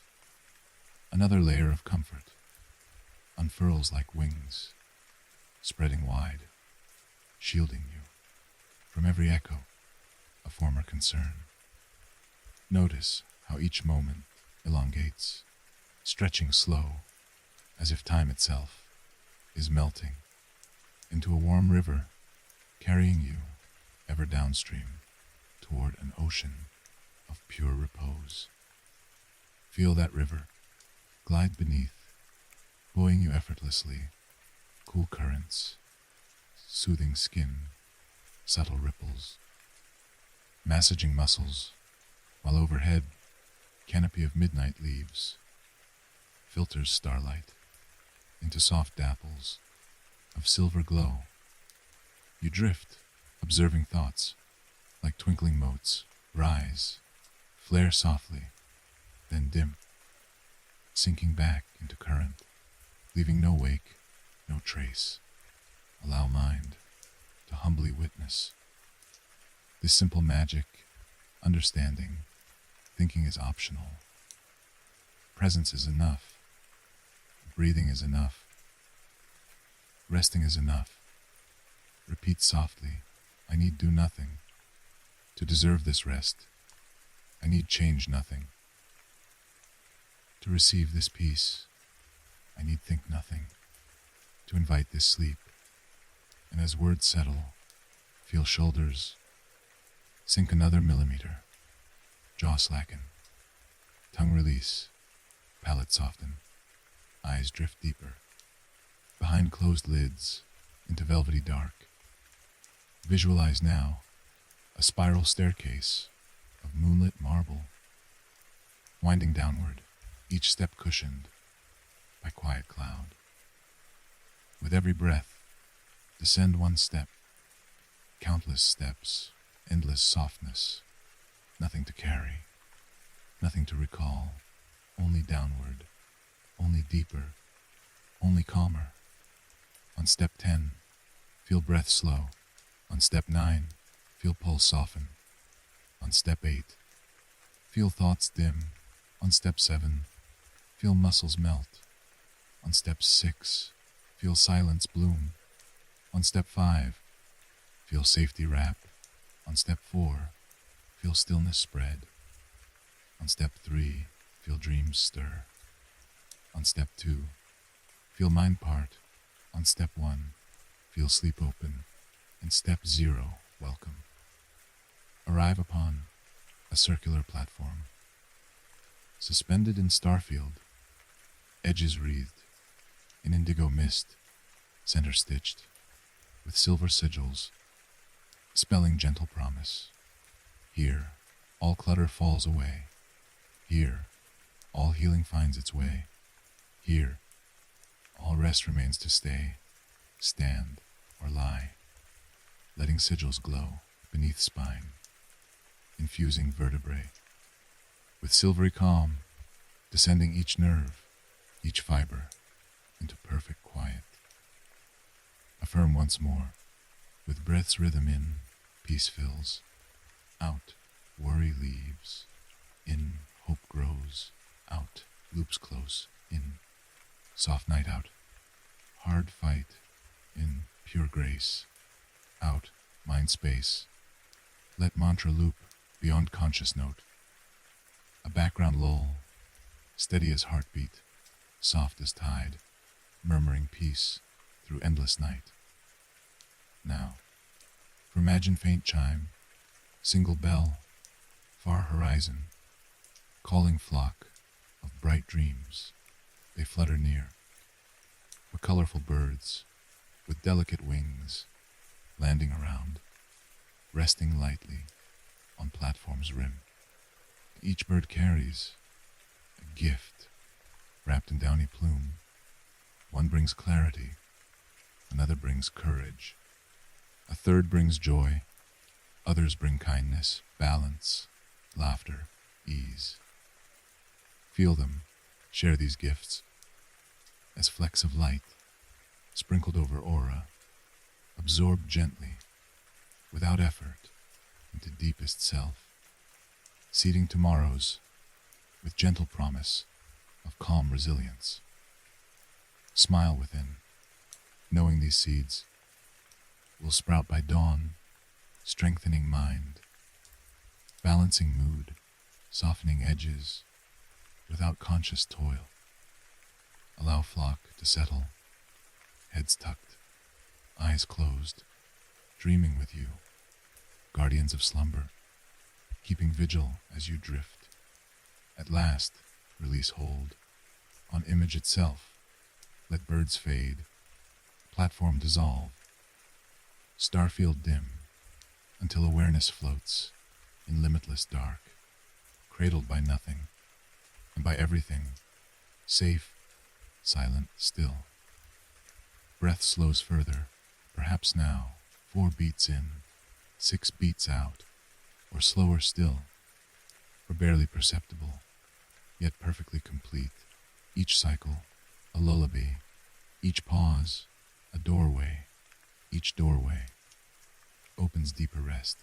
another layer of comfort unfurls like wings, spreading wide, shielding you from every echo of former concern. Notice how each moment elongates, stretching slow, as if time itself is melting into a warm river, carrying you ever downstream toward an ocean of pure repose. Feel that river glide beneath, buoying you effortlessly, cool currents, soothing skin, subtle ripples, massaging muscles, while overhead, canopy of midnight leaves, filters starlight into soft dapples of silver glow. You drift, observing thoughts like twinkling motes, rise, flare softly, then dim, sinking back into current, leaving no wake, no trace. Allow mind to humbly witness this simple magic, understanding, thinking is optional. Presence is enough. Breathing is enough. Resting is enough. Repeat softly, I need do nothing to deserve this rest. I need change nothing to receive this peace. I need think nothing to invite this sleep. And as words settle, feel shoulders sink another millimeter, jaw slacken, tongue release, palate soften, eyes drift deeper, behind closed lids into velvety dark. Visualize now a spiral staircase of moonlit marble, winding downward, each step cushioned by quiet cloud. With every breath, descend one step, countless steps, endless softness, nothing to carry, nothing to recall, only downward, only deeper, only calmer. On step 10, feel breath slow. On step 9, feel pulse soften. On step 8, feel thoughts dim. On step 7, feel muscles melt. On step 6, feel silence bloom. On step 5, feel safety wrap. On step 4, feel stillness spread. On step 3, feel dreams stir. On step 2, feel mind part. On step 1, feel sleep open. And step 0, welcome. Arrive upon a circular platform, suspended in starfield, edges wreathed, in indigo mist, center stitched, with silver sigils, spelling gentle promise. Here, all clutter falls away. Here, all healing finds its way. Here, all rest remains to stay, stand, or lie, letting sigils glow beneath spine, infusing vertebrae, with silvery calm, descending each nerve, each fiber, into perfect quiet. Affirm once more, with breath's rhythm in, peace fills, out, worry leaves, in, hope grows, out, loops close, in, soft night out, hard fight, in, pure grace, out, mind space, let mantra loop beyond conscious note, a background lull, steady as heartbeat, soft as tide, murmuring peace through endless night. Now, for imagine faint chime, single bell, far horizon, calling flock of bright dreams, they flutter near, or colorful birds with delicate wings, landing around, resting lightly on platform's rim. Each bird carries a gift wrapped in downy plume. One brings clarity, another brings courage, a third brings joy, others bring kindness, balance, laughter, ease. Feel them, share these gifts, as flecks of light, sprinkled over aura, absorbed gently, without effort, into deepest self, seeding tomorrows with gentle promise of calm resilience. Smile within, knowing these seeds will sprout by dawn, strengthening mind, balancing mood, softening edges, without conscious toil. Allow flock to settle, heads tucked, eyes closed, dreaming with you, guardians of slumber, keeping vigil as you drift. At last, release hold on image itself. Let birds fade, platform dissolve, starfield dim, until awareness floats in limitless dark, cradled by nothing and by everything, safe, silent, still. Breath slows further, perhaps now, 4 beats in, 6 beats out, or slower still, or barely perceptible, yet perfectly complete. Each cycle, a lullaby, each pause, a doorway, each doorway opens deeper rest.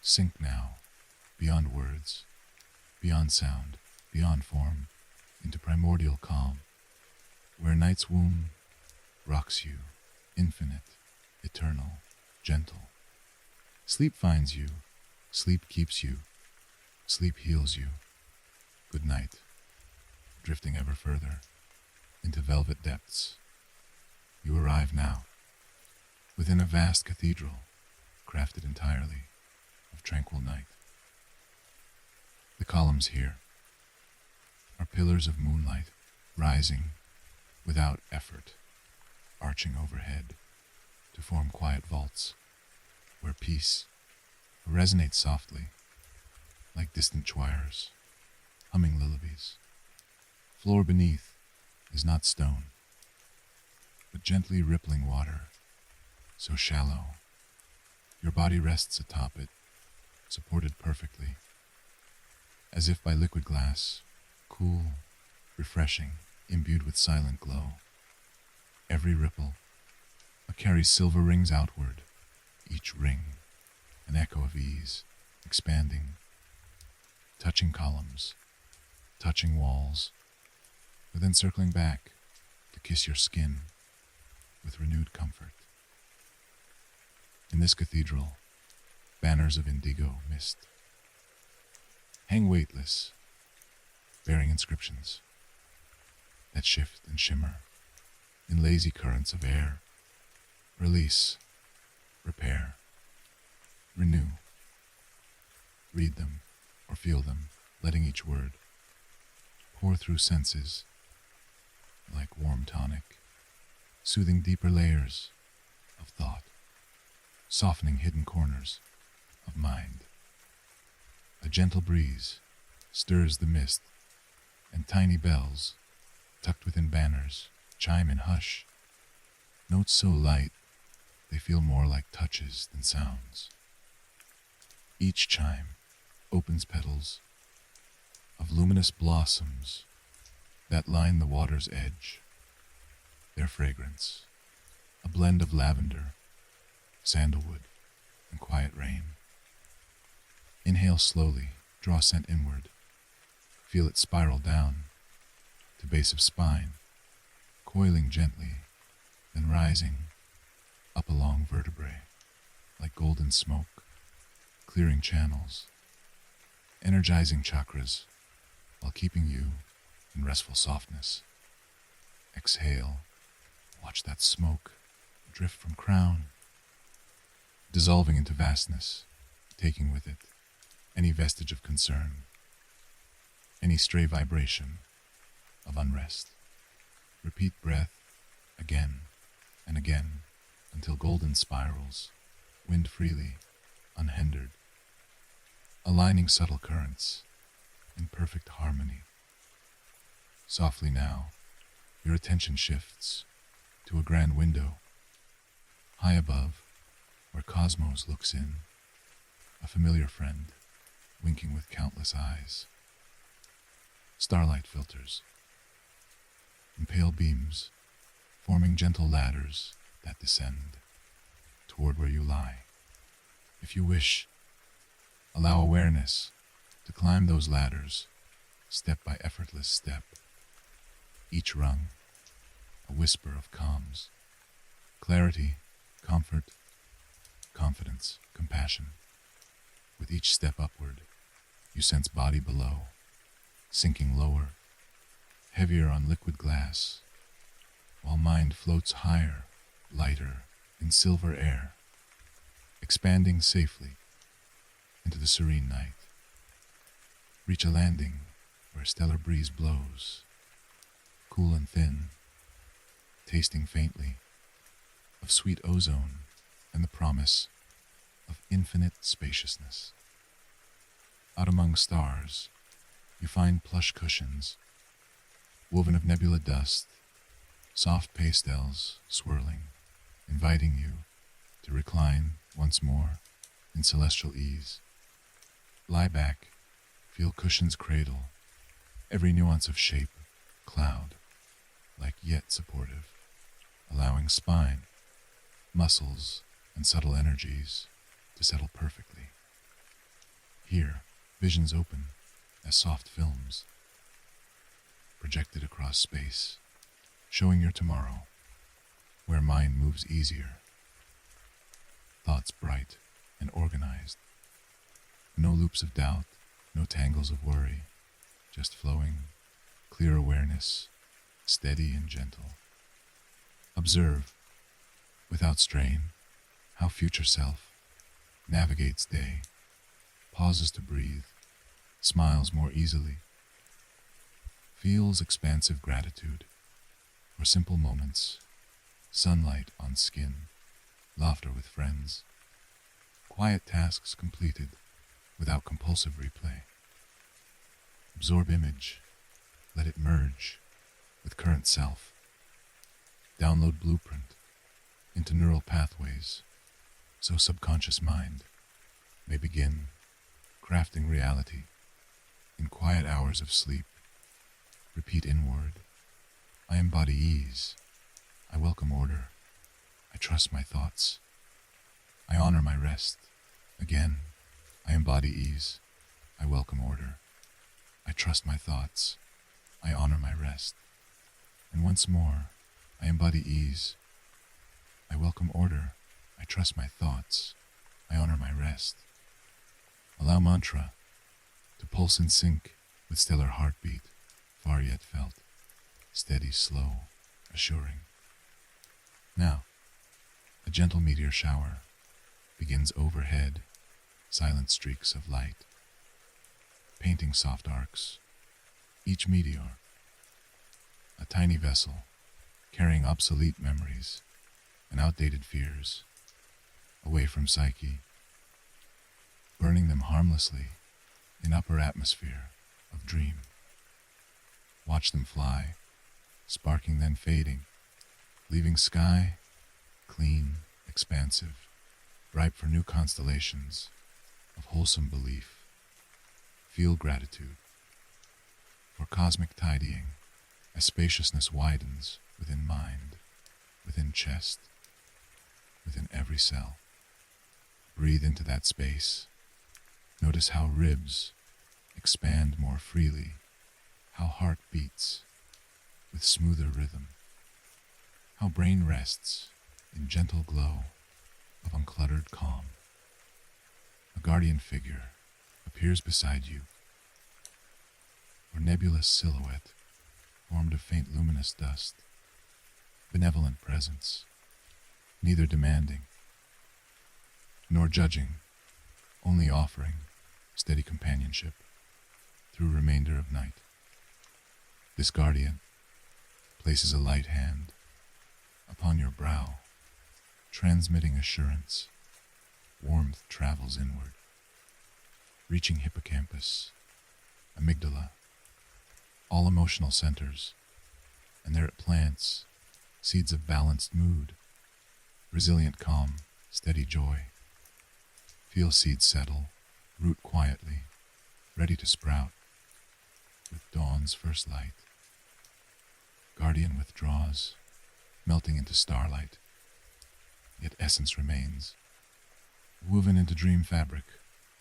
Sink now, beyond words, beyond sound, beyond form, into primordial calm, where night's womb rocks you, infinite, eternal, gentle. Sleep finds you, sleep keeps you, sleep heals you. Good night, drifting ever further into velvet depths. You arrive now, within a vast cathedral, crafted entirely of tranquil night. The columns here are pillars of moonlight, rising without effort, arching overhead to form quiet vaults where peace resonates softly, like distant choirs, humming lullabies. Floor beneath is not stone, but gently rippling water, so shallow. Your body rests atop it, supported perfectly, as if by liquid glass, cool, refreshing, imbued with silent glow. Every ripple carries silver rings outward, each ring an echo of ease, expanding, touching columns, touching walls, but then circling back to kiss your skin with renewed comfort. In this cathedral, banners of indigo mist hang weightless, bearing inscriptions that shift and shimmer in lazy currents of air. Release, repair, renew. Read them or feel them, letting each word pour through senses like warm tonic, soothing deeper layers of thought, softening hidden corners of mind. A gentle breeze stirs the mist, and tiny bells, tucked within banners, chime in hush, notes so light they feel more like touches than sounds. Each chime opens petals of luminous blossoms that line the water's edge, their fragrance, a blend of lavender, sandalwood, and quiet rain. Inhale slowly, draw scent inward, feel it spiral down to base of spine, coiling gently, then rising up along vertebrae like golden smoke, clearing channels, energizing chakras while keeping you in restful softness. Exhale, watch that smoke drift from crown, dissolving into vastness, taking with it any vestige of concern, any stray vibration of unrest. Repeat breath again and again until golden spirals wind freely, unhindered, aligning subtle currents in perfect harmony. Softly now, your attention shifts to a grand window, high above, where cosmos looks in, a familiar friend, winking with countless eyes. Starlight filters in pale beams, forming gentle ladders that descend toward where you lie. If you wish, allow awareness to climb those ladders, step by effortless step, each rung a whisper of calms, clarity, comfort, confidence, compassion. With each step upward, you sense body below, sinking lower, heavier on liquid glass, while mind floats higher, lighter, in silver air, expanding safely into the serene night. Reach a landing where a stellar breeze blows, cool and thin, tasting faintly of sweet ozone and the promise of infinite spaciousness. Out among stars, you find plush cushions, woven of nebula dust, soft pastels swirling, inviting you to recline once more in celestial ease. Lie back, feel cushions cradle, every nuance of shape, cloud, like yet supportive, allowing spine, muscles, and subtle energies to settle perfectly. Here, visions open as soft films, projected across space, showing your tomorrow, where mind moves easier, thoughts bright and organized. No loops of doubt, no tangles of worry, just flowing, clear awareness, steady and gentle. Observe, without strain, how future self navigates day, pauses to breathe, smiles more easily, feels expansive gratitude for simple moments, sunlight on skin, laughter with friends, Quiet tasks completed without compulsive replay. Absorb image, let it merge with current self. Download blueprint into neural pathways so subconscious mind may begin crafting reality in quiet hours of sleep. Repeat inward. I embody ease. I welcome order. I trust my thoughts. I honor my rest. Again, I embody ease. I welcome order. I trust my thoughts. I honor my rest. And once more, I embody ease. I welcome order. I trust my thoughts. I honor my rest. Allow mantra to pulse in sync with stellar heartbeat, far yet felt, steady, slow, assuring. Now, a gentle meteor shower begins overhead, silent streaks of light, painting soft arcs. Each meteor, a tiny vessel carrying obsolete memories and outdated fears away from psyche, burning them harmlessly in upper atmosphere of dream. Watch them fly, sparking then fading, leaving sky clean, expansive, ripe for new constellations of wholesome belief. Feel gratitude for cosmic tidying as spaciousness widens within mind, within chest, within every cell. Breathe into that space. Notice how ribs expand more freely, how heart beats with smoother rhythm, how brain rests in gentle glow of uncluttered calm. A guardian figure appears beside you, or nebulous silhouette formed of faint luminous dust, benevolent presence, neither demanding nor judging, only offering steady companionship through remainder of night. This guardian places a light hand upon your brow, transmitting assurance. Warmth travels inward, reaching hippocampus, amygdala, all emotional centers, and there it plants seeds of balanced mood, resilient calm, steady joy. Feel seeds settle, root quietly, ready to sprout with dawn's first light. Guardian withdraws, melting into starlight, yet essence remains, woven into dream fabric,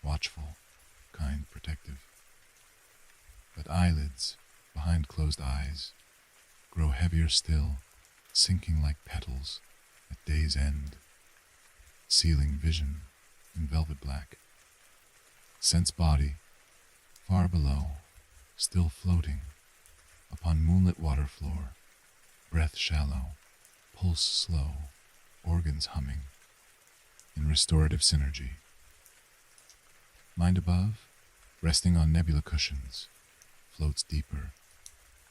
watchful, kind, protective. But eyelids behind closed eyes grow heavier still, sinking like petals at day's end, sealing vision in velvet black. Sense body, far below, still floating upon moonlit water floor, breath shallow, pulse slow, organs humming in restorative synergy. Mind above, resting on nebula cushions, floats deeper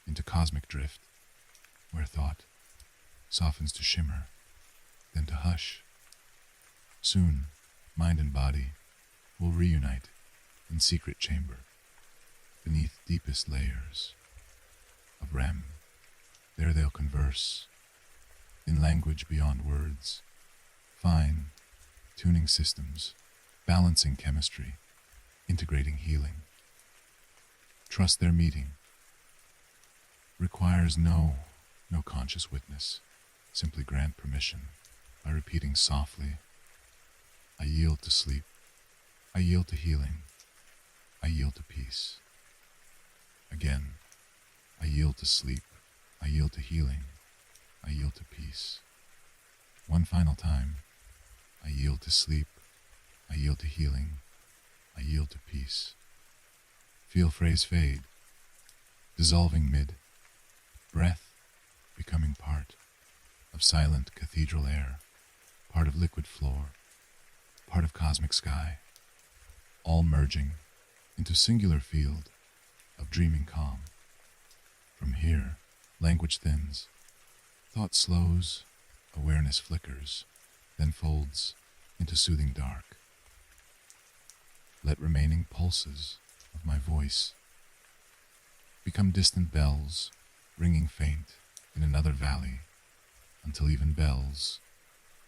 into cosmic drift, where thought softens to shimmer, then to hush. Soon, mind and body will reunite in secret chamber, beneath deepest layers of REM. There they'll converse in language beyond words, fine tuning systems, balancing chemistry, integrating healing. Trust their meeting requires no conscious witness. Simply grant permission by repeating softly, I yield to sleep, I yield to healing, I yield to peace. Again, I yield to sleep, I yield to healing, I yield to peace. One final time, I yield to sleep, I yield to healing, I yield to peace. Feel phrase fade, dissolving mid, breath becoming part of silent cathedral air, part of liquid floor, part of cosmic sky, all merging into singular field of dreaming calm. From here, language thins, thought slows, awareness flickers, then folds into soothing dark. Let remaining pulses of my voice become distant bells, ringing faint in another valley, until even bells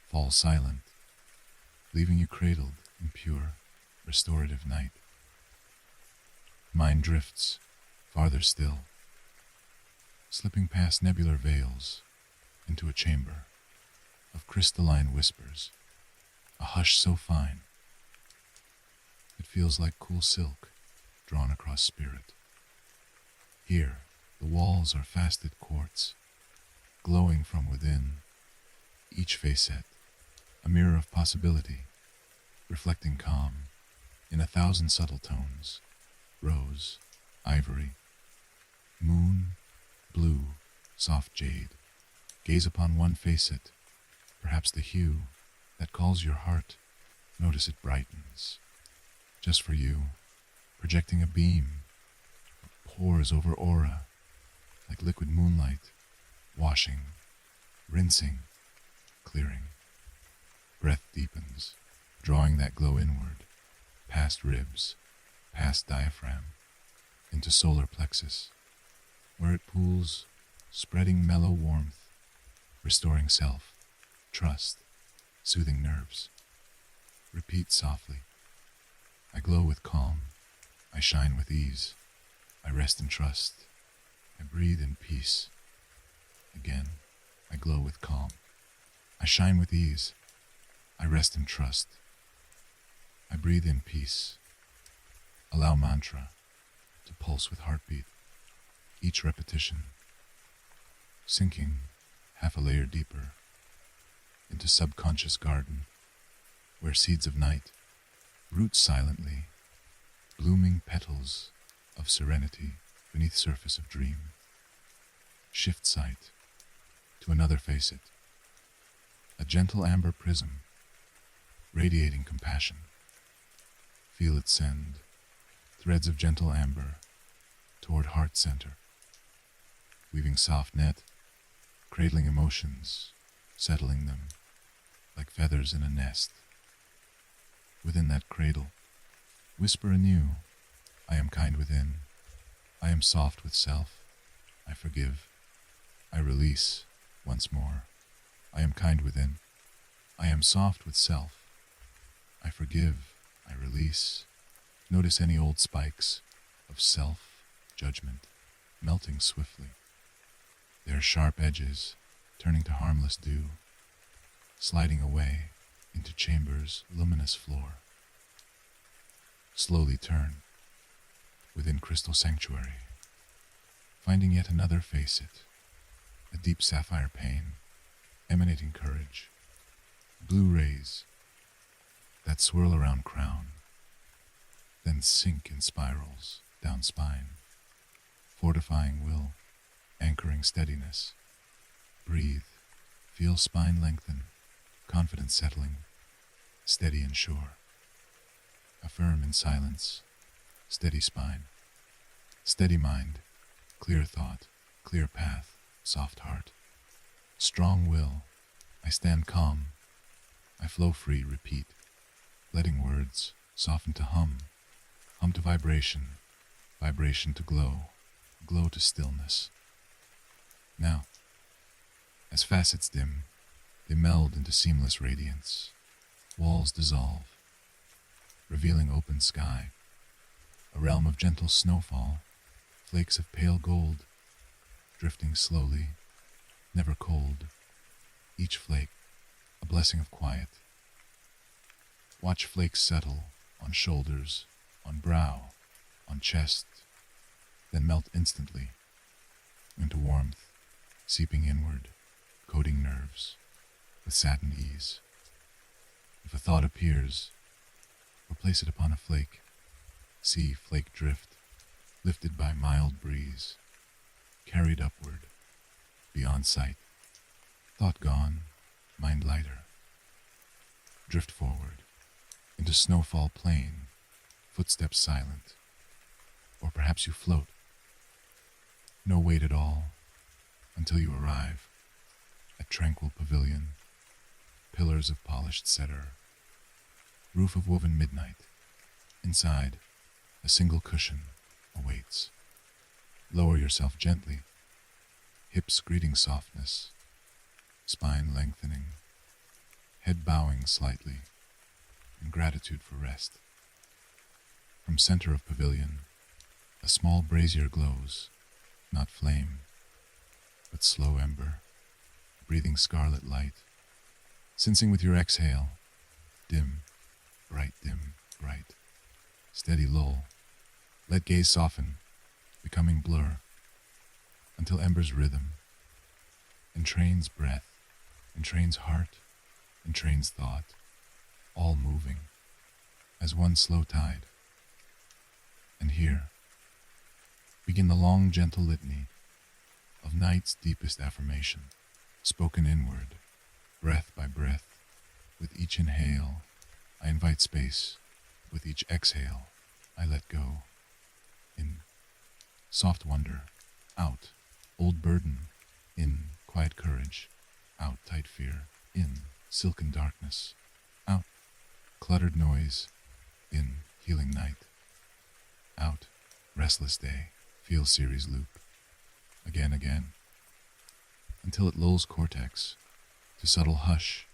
fall silent, leaving you cradled in pure, restorative night. Mind drifts farther still, slipping past nebular veils into a chamber of crystalline whispers, a hush so fine it feels like cool silk drawn across spirit. Here, the walls are faceted quartz, glowing from within, each facet a mirror of possibility, reflecting calm in 1,000 subtle tones: rose, ivory, moon, blue, soft jade. Gaze upon one facet, perhaps the hue that calls your heart. Notice it brightens, just for you, projecting a beam, pours over aura like liquid moonlight, washing, rinsing, clearing. Breath deepens, drawing that glow inward, past ribs, past diaphragm, into solar plexus, where it pools, spreading mellow warmth, restoring self, trust, soothing nerves. Repeat softly. I glow with calm. I shine with ease. I rest in trust. I breathe in peace. Again, I glow with calm. I shine with ease. I rest in trust. I breathe in peace. Allow mantra to pulse with heartbeat, each repetition sinking half a layer deeper into subconscious garden, where seeds of night root silently, blooming petals of serenity beneath surface of dream. Shift sight to another facet, a gentle amber prism radiating compassion. Feel it send threads of gentle amber toward heart center, weaving soft net, cradling emotions, settling them like feathers in a nest. Within that cradle, whisper anew, I am kind within, I am soft with self, I forgive, I release once more. I am kind within, I am soft with self, I forgive, I release. Notice any old spikes of self-judgment melting swiftly, their sharp edges turning to harmless dew, sliding away into chamber's luminous floor. Slowly turn within crystal sanctuary, finding yet another facet, a deep sapphire pane emanating courage, blue rays that swirl around crown, then sink in spirals down spine, fortifying will, anchoring steadiness. Breathe, feel spine lengthen, confidence settling, steady and sure. Affirm in silence, steady spine, steady mind, clear thought, clear path, soft heart. Strong will, I stand calm, I flow free, repeat, letting words soften to hum, hum to vibration, vibration to glow, glow to stillness. Now, as facets dim, they meld into seamless radiance. Walls dissolve, revealing open sky, a realm of gentle snowfall, flakes of pale gold, drifting slowly, never cold, each flake a blessing of quiet. Watch flakes settle on shoulders, on brow, on chest, then melt instantly into warmth, seeping inward, coating nerves with satin ease. If a thought appears, replace it upon a flake. See flake drift, lifted by mild breeze, carried upward, beyond sight. Thought gone, mind lighter. Drift forward, into snowfall plain, footsteps silent. Or perhaps you float. No weight at all, until you arrive at tranquil pavilion, pillars of polished cedar, roof of woven midnight, Inside, a single cushion awaits. Lower yourself gently, hips greeting softness, spine lengthening, head bowing slightly, in gratitude for rest. From center of pavilion, a small brazier glows, not flame, but slow ember, breathing scarlet light, sensing with your exhale, dim, bright, steady lull. Let gaze soften, becoming blur, until ember's rhythm entrains breath, entrains heart, entrains thought, all moving as one slow tide. And here, begin the long, gentle litany of night's deepest affirmation, spoken inward, breath by breath. With each inhale, I invite space. With each exhale, I let go. In, soft wonder. Out, old burden. In, quiet courage. Out, tight fear. In, silken darkness. Out, cluttered noise. In, healing night. Out, restless day. Feel series loop. Again, until it lulls cortex to subtle hush,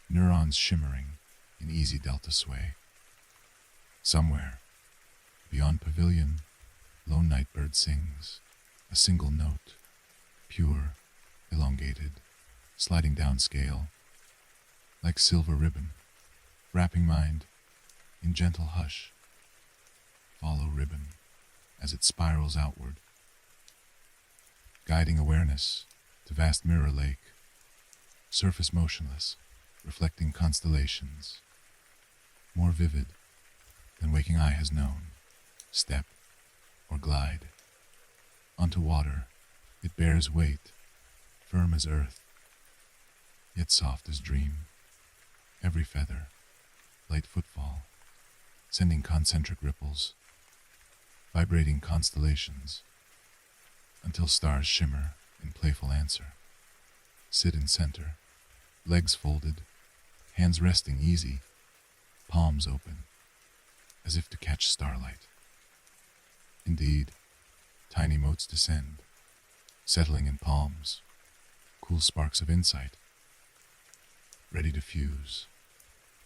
neurons shimmering in easy delta sway. Somewhere, beyond pavilion, lone night bird sings, a single note, pure, elongated, sliding down scale, like silver ribbon, wrapping mind in gentle hush. Follow ribbon as it spirals outward, guiding awareness to vast mirror lake, surface motionless, reflecting constellations, more vivid than waking eye has known. Step or glide onto water, it bears weight, firm as earth, yet soft as dream. Every feather, light footfall, sending concentric ripples, vibrating constellations, until stars shimmer in playful answer. Sit in center, legs folded, hands resting easy, palms open, as if to catch starlight. Indeed, tiny motes descend, settling in palms, cool sparks of insight, ready to fuse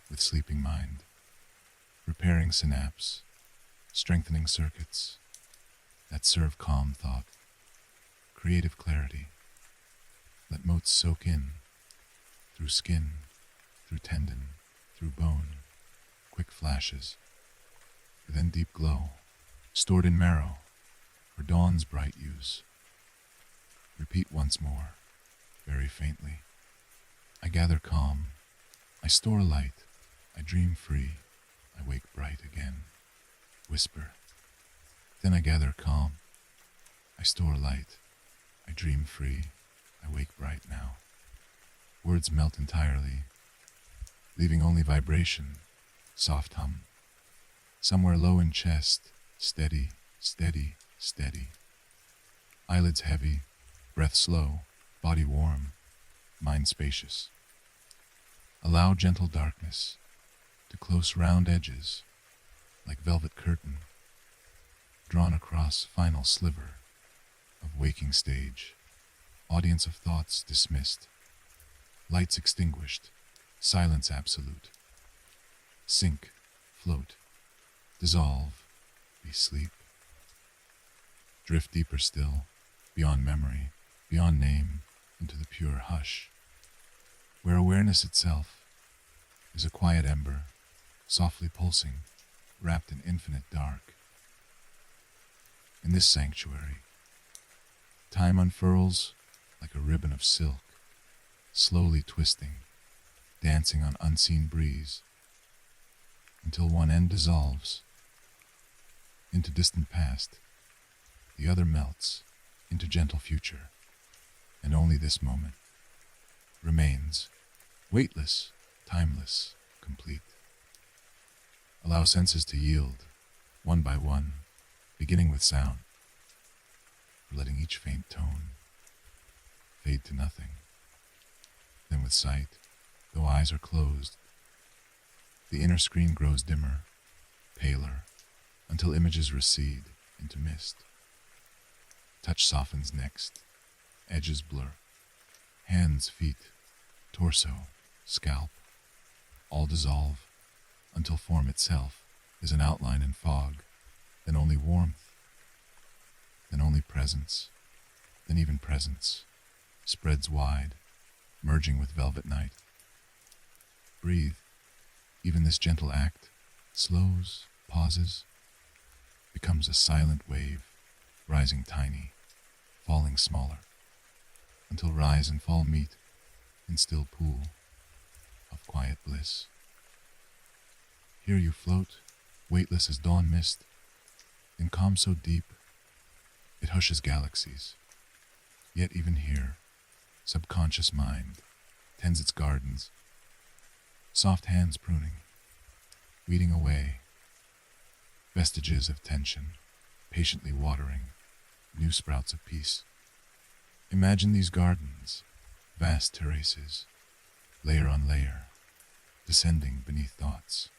with sleeping mind, repairing synapse, strengthening circuits that serve calm thought, creative clarity. Let motes soak in, through skin, through tendon, through bone, quick flashes, then deep glow, stored in marrow, for dawn's bright use. Repeat once more, very faintly. I gather calm, I store light, I dream free, I wake bright again. Whisper. Then I gather calm, I store light, I dream free, I wake bright now. Words melt entirely, leaving only vibration, soft hum. Somewhere low in chest, steady, steady, steady. Eyelids heavy, breath slow, body warm, mind spacious. Allow gentle darkness to close round edges like velvet curtain, drawn across final sliver of waking stage. Audience of thoughts dismissed, lights extinguished, silence absolute. Sink, float, dissolve, be sleep. Drift deeper still, beyond memory, beyond name, into the pure hush, where awareness itself is a quiet ember, softly pulsing, wrapped in infinite dark. In this sanctuary, time unfurls like a ribbon of silk, slowly twisting, dancing on unseen breeze, until one end dissolves into distant past, the other melts into gentle future, and only this moment remains, weightless, timeless, complete. Allow senses to yield, one by one, beginning with sound, letting each faint tone fade to nothing. Then with sight, though eyes are closed, the inner screen grows dimmer, paler, until images recede into mist. Touch softens next, edges blur. Hands, feet, torso, scalp, all dissolve until form itself is an outline in fog, then only warmth, then only presence, then even presence spreads wide, merging with velvet night. Breathe. Even this gentle act slows, pauses, becomes a silent wave, rising tiny, falling smaller, until rise and fall meet in still pool of quiet bliss. Here you float, weightless as dawn mist, in calm so deep it hushes galaxies. Yet even here, subconscious mind tends its gardens, soft hands pruning, weeding away vestiges of tension, patiently watering new sprouts of peace. Imagine these gardens, vast terraces, layer on layer, descending beneath thoughts.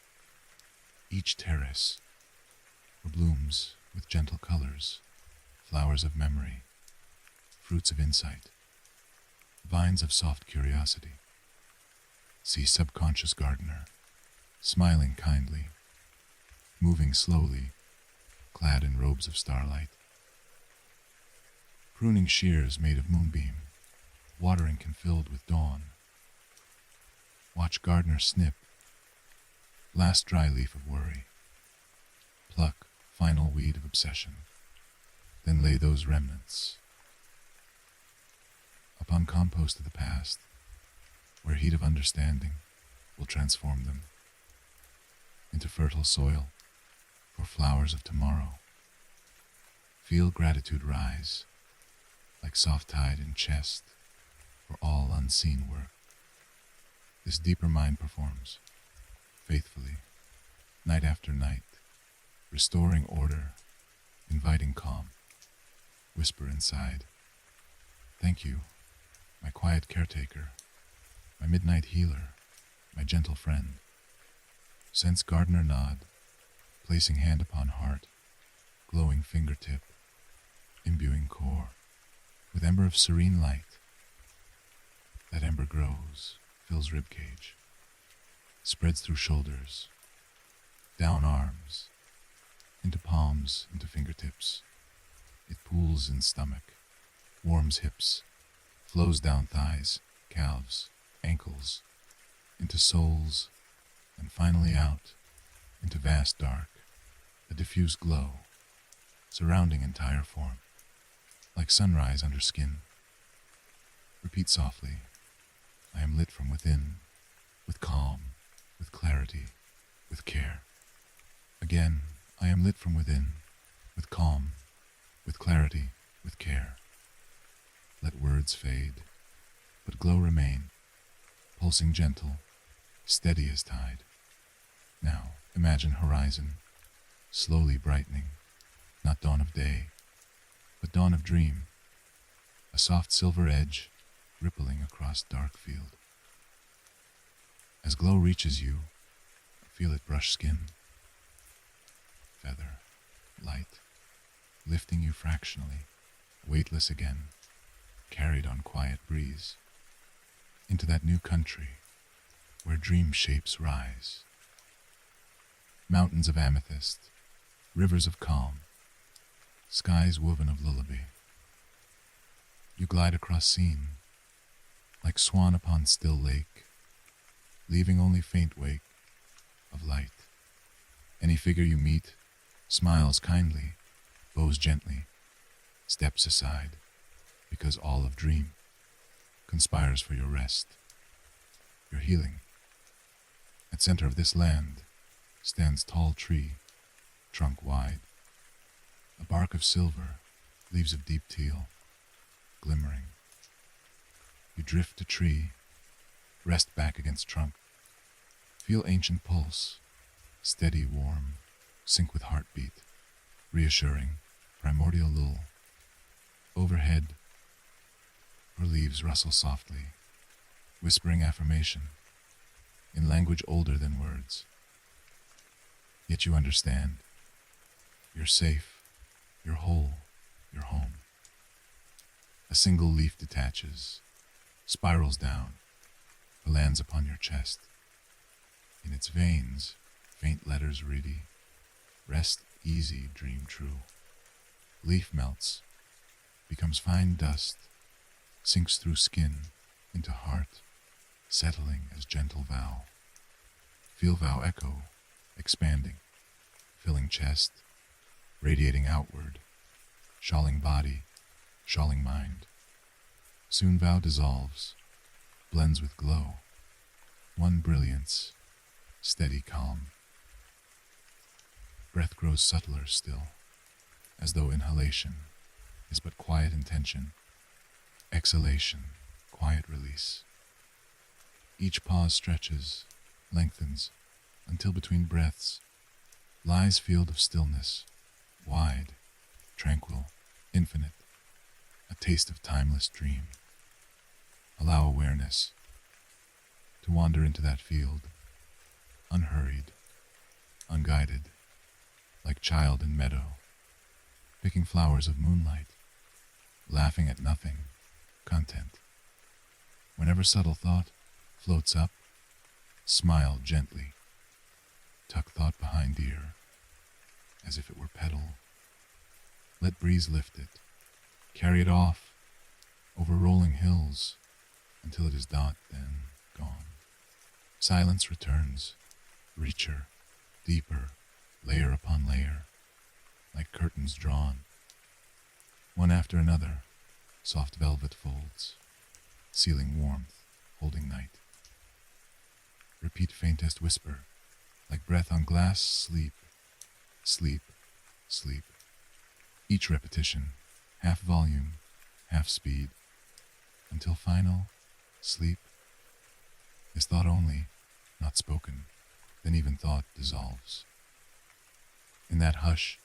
Each terrace blooms with gentle colors, flowers of memory, fruits of insight, vines of soft curiosity. See subconscious gardener, smiling kindly, moving slowly, clad in robes of starlight. Pruning shears made of moonbeam, watering confilled with dawn. Watch gardener snip, last dry leaf of worry, pluck final weed of obsession, then lay those remnants upon compost of the past, where heat of understanding will transform them into fertile soil for flowers of tomorrow. Feel gratitude rise like soft tide in chest for all unseen work. This deeper mind performs faithfully, night after night, restoring order, inviting calm. Whisper inside, thank you, my quiet caretaker, my midnight healer, my gentle friend. Sense gardener nod, placing hand upon heart, glowing fingertip, imbuing core with ember of serene light. That ember grows, fills ribcage, spreads through shoulders, down arms, into palms, into fingertips. It pools in stomach, warms hips, flows down thighs, calves, ankles, into soles, and finally out into vast dark, a diffuse glow, surrounding entire form, like sunrise under skin. Repeat softly, I am lit from within, with calm, with clarity, with care. Again, I am lit from within, with calm, with clarity, with care. Let words fade, but glow remain, pulsing gentle, steady as tide. Now, imagine horizon, slowly brightening, not dawn of day, but dawn of dream, a soft silver edge rippling across dark field. As glow reaches you, feel it brush skin, feather, light, lifting you fractionally, weightless again, carried on quiet breeze, into that new country where dream shapes rise. Mountains of amethyst, rivers of calm, skies woven of lullaby. You glide across scene, like swan upon still lake, leaving only faint wake of light. Any figure you meet smiles kindly, bows gently, steps aside, because all of dream conspires for your rest, your healing. At center of this land stands tall tree, trunk wide, a bark of silver, leaves of deep teal, glimmering. You drift to tree, rest back against trunk, feel ancient pulse, steady, warm, sync with heartbeat, reassuring, primordial lull. Overhead, her leaves rustle softly, whispering affirmation, in language older than words. Yet you understand, You're safe, you're whole, you're home. A single leaf detaches, spirals down, lands upon your chest. In its veins, faint letters ready, rest easy, dream true. Leaf melts, becomes fine dust, sinks through skin, into heart, settling as gentle vow. Feel vow echo, expanding, filling chest, radiating outward, shawling body, shawling mind. Soon vow dissolves, blends with glow, one brilliance, steady calm. Breath grows subtler still, as though inhalation is but quiet intention, exhalation, quiet release. Each pause stretches, lengthens, until between breaths lies field of stillness, wide, tranquil, infinite, a taste of timeless dream. Allow awareness to wander into that field, unhurried, unguided, like child in meadow, picking flowers of moonlight, laughing at nothing, content. Whenever subtle thought floats up, smile gently, tuck thought behind ear, as if it were petal. Let breeze lift it, carry it off, over rolling hills, until it is not then gone. Silence returns, richer, deeper, layer upon layer, like curtains drawn. One after another, soft velvet folds, sealing warmth, holding night. Repeat faintest whisper, like breath on glass, sleep, sleep, sleep. Each repetition, half volume, half speed, until final sleep is thought only, not spoken, then even thought dissolves. In that hush,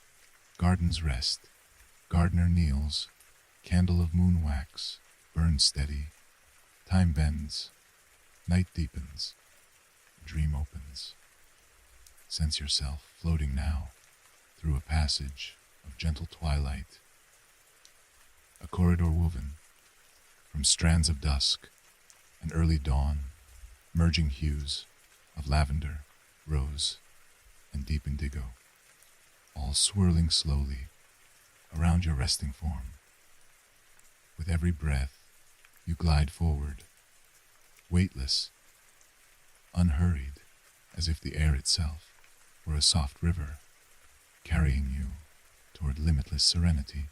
gardens rest, gardener kneels, candle of moon wax, burns steady, time bends, night deepens, dream opens. Sense yourself floating now through a passage of gentle twilight, a corridor woven from strands of dusk and early dawn, merging hues of lavender, rose, and deep indigo, all swirling slowly around your resting form. With every breath, you glide forward, weightless, unhurried, as if the air itself were a soft river, carrying you toward limitless serenity.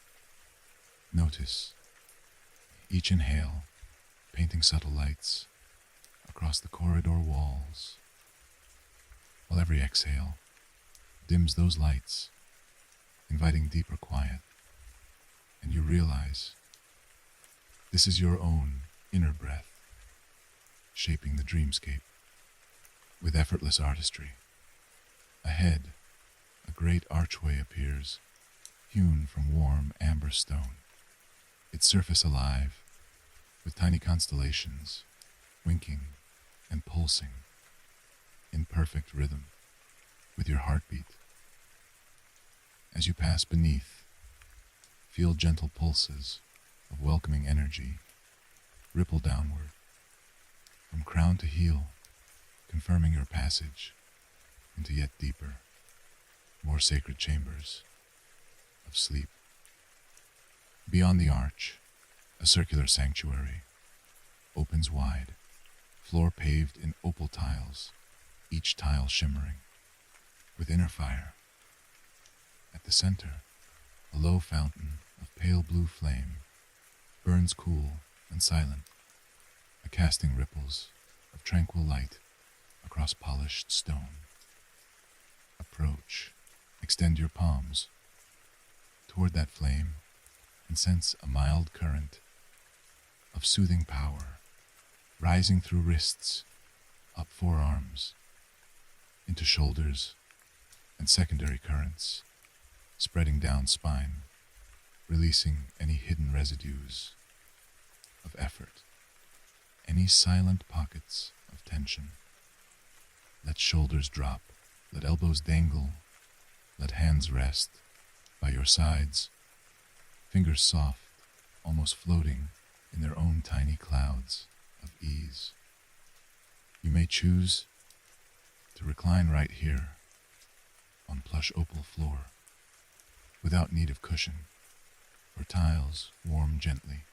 Notice each inhale, painting subtle lights across the corridor walls, while every exhale dims those lights, inviting deeper quiet, and you realize this is your own inner breath, shaping the dreamscape with effortless artistry. Ahead, a great archway appears, hewn from warm amber stone, its surface alive with tiny constellations, winking and pulsing in perfect rhythm with your heartbeat. As you pass beneath, feel gentle pulses of welcoming energy ripple downward, from crown to heel, confirming your passage into yet deeper, more sacred chambers of sleep. Beyond the arch, a circular sanctuary opens wide, floor paved in opal tiles, each tile shimmering with inner fire. At the center, a low fountain of pale blue flame burns cool and silent, a casting ripples of tranquil light across polished stone. Approach, extend your palms toward that flame, and sense a mild current of soothing power rising through wrists, up forearms, into shoulders, and secondary currents spreading down spine, releasing any hidden residues of effort, any silent pockets of tension. Let shoulders drop, let elbows dangle, let hands rest by your sides, fingers soft, almost floating in their own tiny clouds of ease. You may choose to recline right here on plush opal floor, without need of cushion, or tiles warm gently,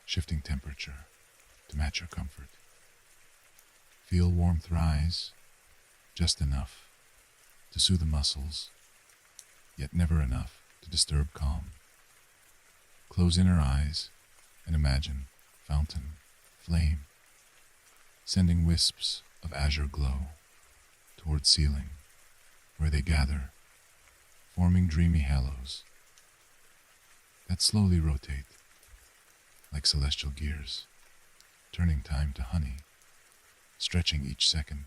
shifting temperature to match your comfort. Feel warmth rise, just enough to soothe the muscles, yet never enough to disturb calm. Close inner eyes and imagine fountain, flame, sending wisps of azure glow toward ceiling, where they gather, forming dreamy halos that slowly rotate like celestial gears, turning time to honey, stretching each second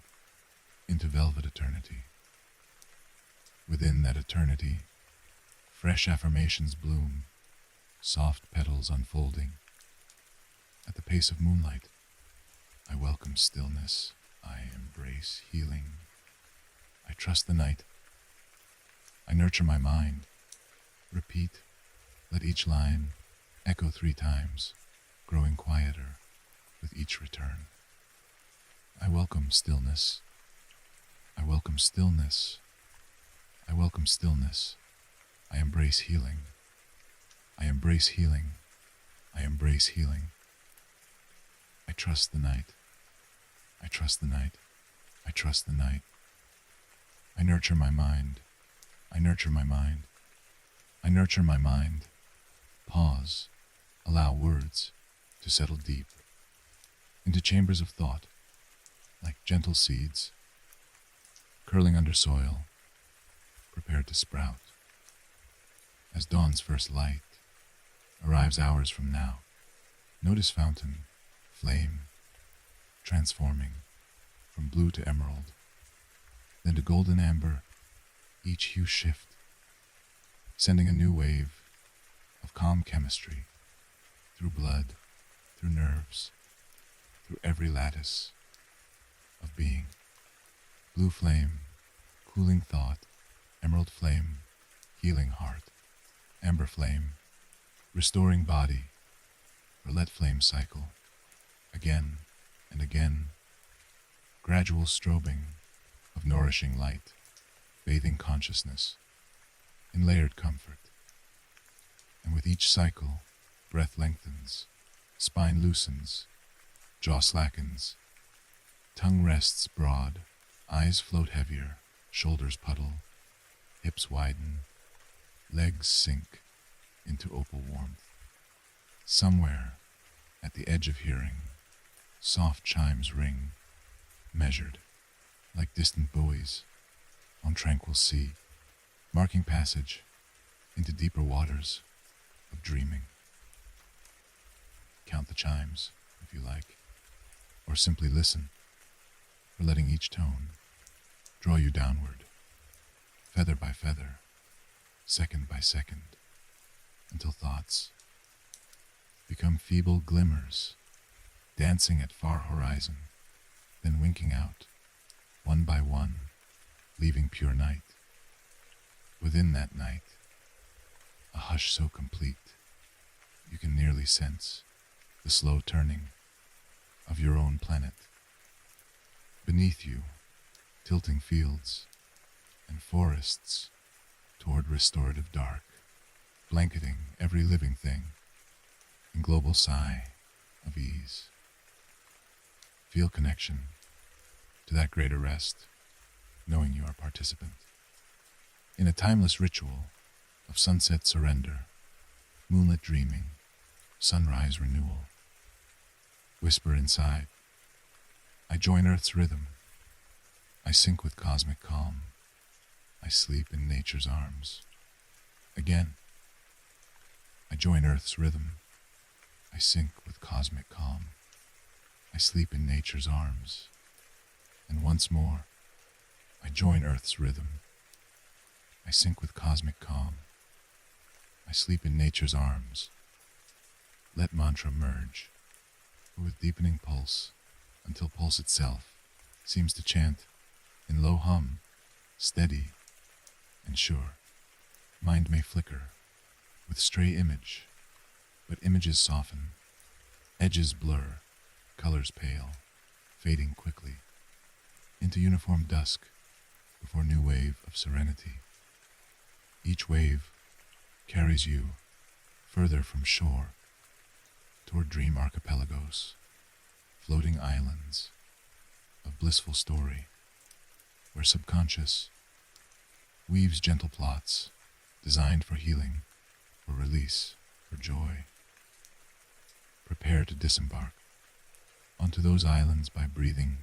into velvet eternity. Within that eternity, fresh affirmations bloom, soft petals unfolding. At the pace of moonlight, I welcome stillness, I embrace healing. I trust the night. I nurture my mind. Repeat, let each line echo 3 times, growing quieter with each return. I welcome stillness. I welcome stillness. I welcome stillness. I embrace healing. I embrace healing. I embrace healing. I trust the night. I trust the night. I trust the night. I nurture my mind. I nurture my mind. I nurture my mind. Pause. Allow words to settle deep into chambers of thought, like gentle seeds, curling under soil, prepared to sprout. As dawn's first light arrives hours from now, notice fountain, flame, transforming from blue to emerald, then to golden amber, each hue shift, sending a new wave of calm chemistry through blood, through nerves, through every lattice of being. Blue flame, cooling thought, emerald flame, healing heart, amber flame, restoring body, roulette flame cycle, again and again, gradual strobing of nourishing light, bathing consciousness in layered comfort. And with each cycle, breath lengthens, spine loosens, jaw slackens, tongue rests broad, eyes float heavier, shoulders puddle, hips widen, legs sink into opal warmth. Somewhere at the edge of hearing, soft chimes ring, measured like distant buoys on tranquil sea, marking passage into deeper waters of dreaming. Count the chimes, if you like, or simply listen for letting each tone draw you downward, feather by feather, second by second, until thoughts become feeble glimmers, dancing at far horizon, then winking out, one by one, leaving pure night. Within that night, a hush so complete, you can nearly sense the slow turning of your own planet. Beneath you, tilting fields and forests toward restorative dark, blanketing every living thing in global sigh of ease. Feel connection to that greater rest, knowing you are participant in a timeless ritual of sunset surrender, moonlit dreaming, sunrise renewal. Whisper inside, I join Earth's rhythm. I sink with cosmic calm. I sleep in nature's arms. Again, I join Earth's rhythm. I sink with cosmic calm. I sleep in nature's arms. And once more, I join Earth's rhythm. I sink with cosmic calm. I sleep in nature's arms. Let mantra merge, with deepening pulse, until pulse itself seems to chant in low hum, steady and sure. Mind may flicker with stray image, but images soften, edges blur, colors pale, fading quickly into uniform dusk before new wave of serenity. Each wave carries you further from shore toward dream archipelagos, floating islands of blissful story where subconscious weaves gentle plots designed for healing, for release, for joy. Prepare to disembark onto those islands by breathing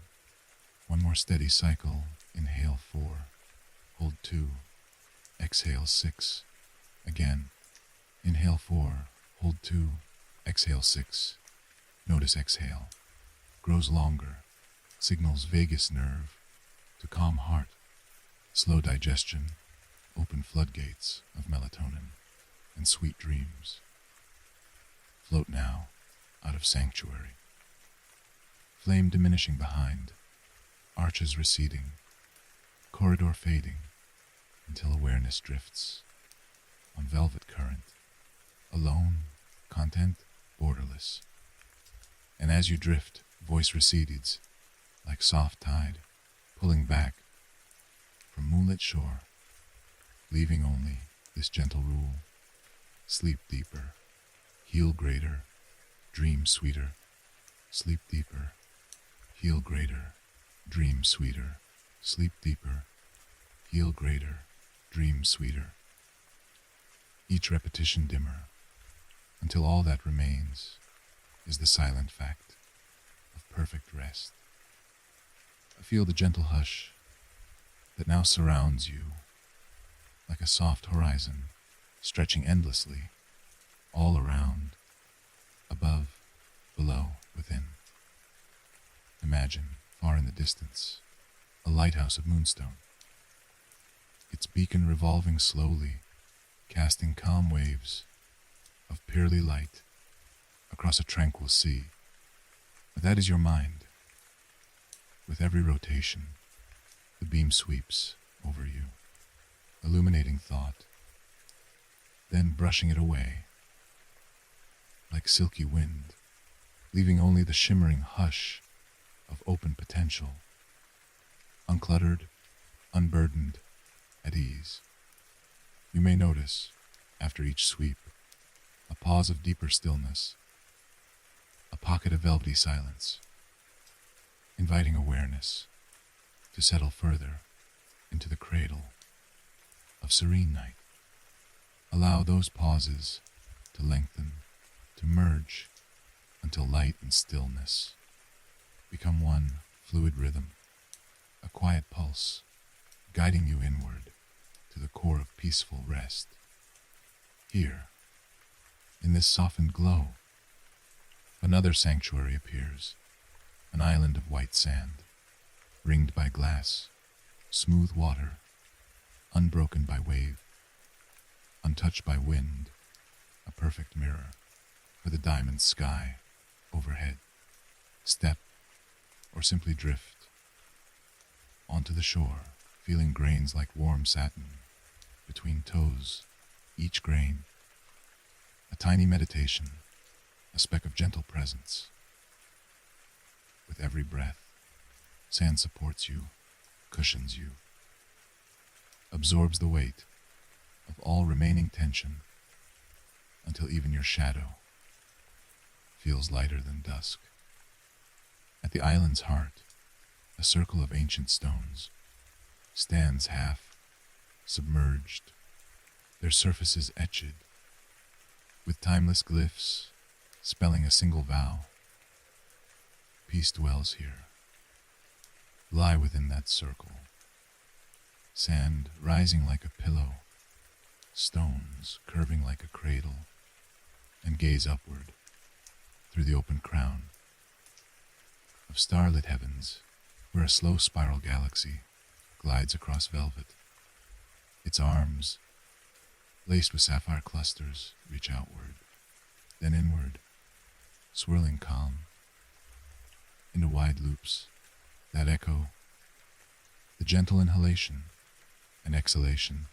one more steady cycle. Inhale 4, hold 2, exhale 6. Again, inhale 4, hold 2, exhale 6. Notice exhale grows longer, signals vagus nerve to calm heart, slow digestion, open floodgates of melatonin and sweet dreams. Float now out of sanctuary. Flame diminishing behind, arches receding, corridor fading until awareness drifts on velvet current, alone, content borderless. And as you drift, voice recedes like soft tide, pulling back from moonlit shore, leaving only this gentle rule: sleep deeper, heal greater, dream sweeter. Sleep deeper, heal greater, dream sweeter. Sleep deeper, heal greater, dream sweeter. Each repetition dimmer, until all that remains is the silent fact of perfect rest. Feel the gentle hush that now surrounds you like a soft horizon, stretching endlessly, all around, above, below, within. Imagine, far in the distance, a lighthouse of moonstone, its beacon revolving slowly, casting calm waves of pearly light across a tranquil sea. That is your mind. With every rotation, the beam sweeps over you, illuminating thought, then brushing it away like silky wind, leaving only the shimmering hush of open potential, uncluttered, unburdened, at ease. You may notice, after each sweep, a pause of deeper stillness, a pocket of velvety silence, inviting awareness to settle further into the cradle of serene night. Allow those pauses to lengthen, to merge, until light and stillness become one fluid rhythm, a quiet pulse, guiding you inward to the core of peaceful rest. Here, in this softened glow, another sanctuary appears, an island of white sand, ringed by glass, smooth water, unbroken by wave, untouched by wind, a perfect mirror for the diamond sky overhead. Step, or simply drift onto the shore, feeling grains like warm satin between toes, each grain a tiny meditation, a speck of gentle presence. With every breath, sand supports you, cushions you, absorbs the weight of all remaining tension until even your shadow feels lighter than dusk. At the island's heart, a circle of ancient stones stands half submerged, their surfaces etched with timeless glyphs spelling a single vow. Peace dwells here. Lie within that circle, sand rising like a pillow, stones curving like a cradle, and gaze upward through the open crown of starlit heavens where a slow spiral galaxy glides across velvet. Its arms, laced with sapphire clusters, reach outward, then inward, swirling calm into wide loops that echo the gentle inhalation and exhalation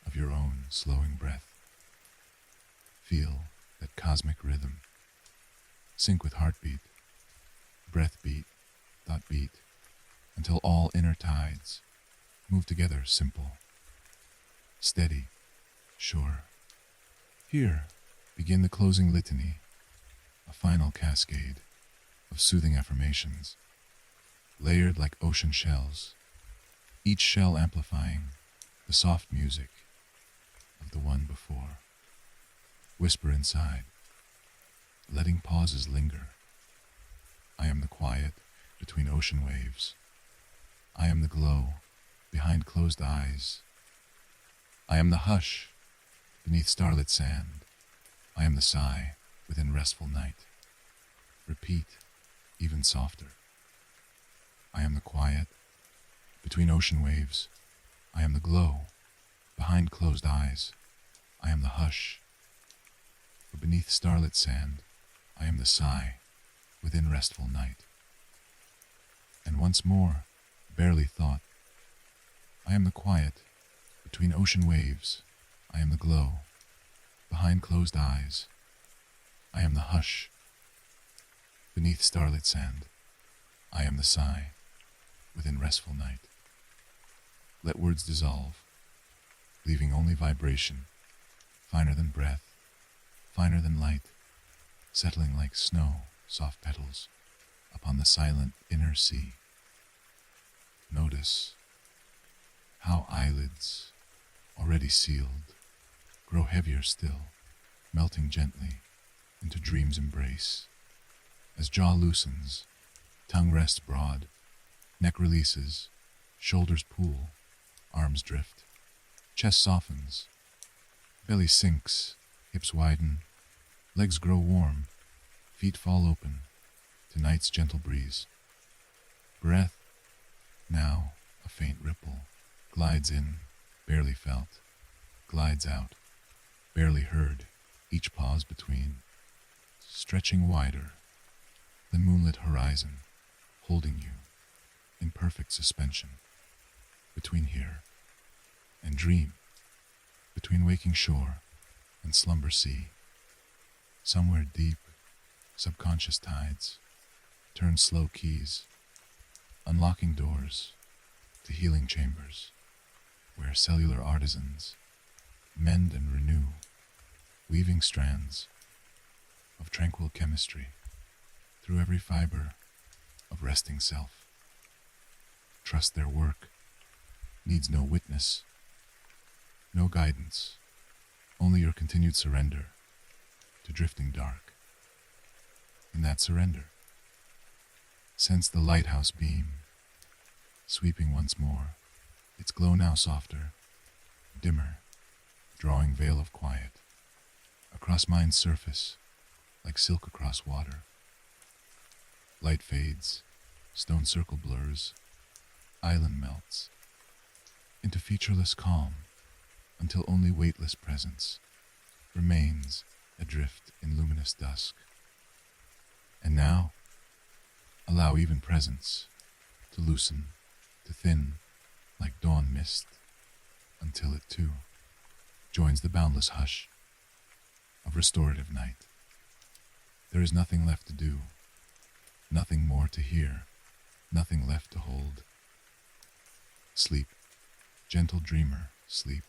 of your own slowing breath. Feel that cosmic rhythm. Sync with heartbeat, breath beat, thought beat, until all inner tides move together simple, steady, sure. Here, begin the closing litany, a final cascade of soothing affirmations, layered like ocean shells, each shell amplifying the soft music of the one before. Whisper inside, letting pauses linger. I am the quiet between ocean waves. I am the glow behind closed eyes. I am the hush beneath starlit sand. I am the sigh within restful night. Repeat, even softer. I am the quiet between ocean waves. I am the glow behind closed eyes. I am the hush beneath starlit sand. I am the sigh within restful night. And once more, barely thought, I am the quiet between ocean waves. I am the glow behind closed eyes. I am the hush beneath starlit sand. I am the sigh within restful night. Let words dissolve, leaving only vibration, finer than breath, finer than light, settling like snow, soft petals, upon the silent inner sea. Notice how eyelids, already sealed, grow heavier still, melting gently into dream's embrace. As jaw loosens, tongue rests broad, neck releases, shoulders pool, arms drift, chest softens, belly sinks, hips widen, legs grow warm, feet fall open to night's gentle breeze. Breath, now a faint ripple, glides in, barely felt, glides out, barely heard, each pause between, stretching wider, the moonlit horizon, holding you in perfect suspension, between here and dream, between waking shore and slumber sea. Somewhere deep, subconscious tides turn slow keys, unlocking doors to healing chambers, where cellular artisans mend and renew, weaving strands of tranquil chemistry through every fiber of resting self. Trust their work needs no witness, no guidance, only your continued surrender to drifting dark. In that surrender, sense the lighthouse beam, sweeping once more, its glow now softer, dimmer, drawing veil of quiet across mind's surface like silk across water. Light fades, stone circle blurs, island melts into featureless calm until only weightless presence remains adrift in luminous dusk. And now, allow even presence to loosen, to thin like dawn mist, until it too joins the boundless hush of restorative night. There is nothing left to do, nothing more to hear, nothing left to hold. Sleep, gentle dreamer, sleep.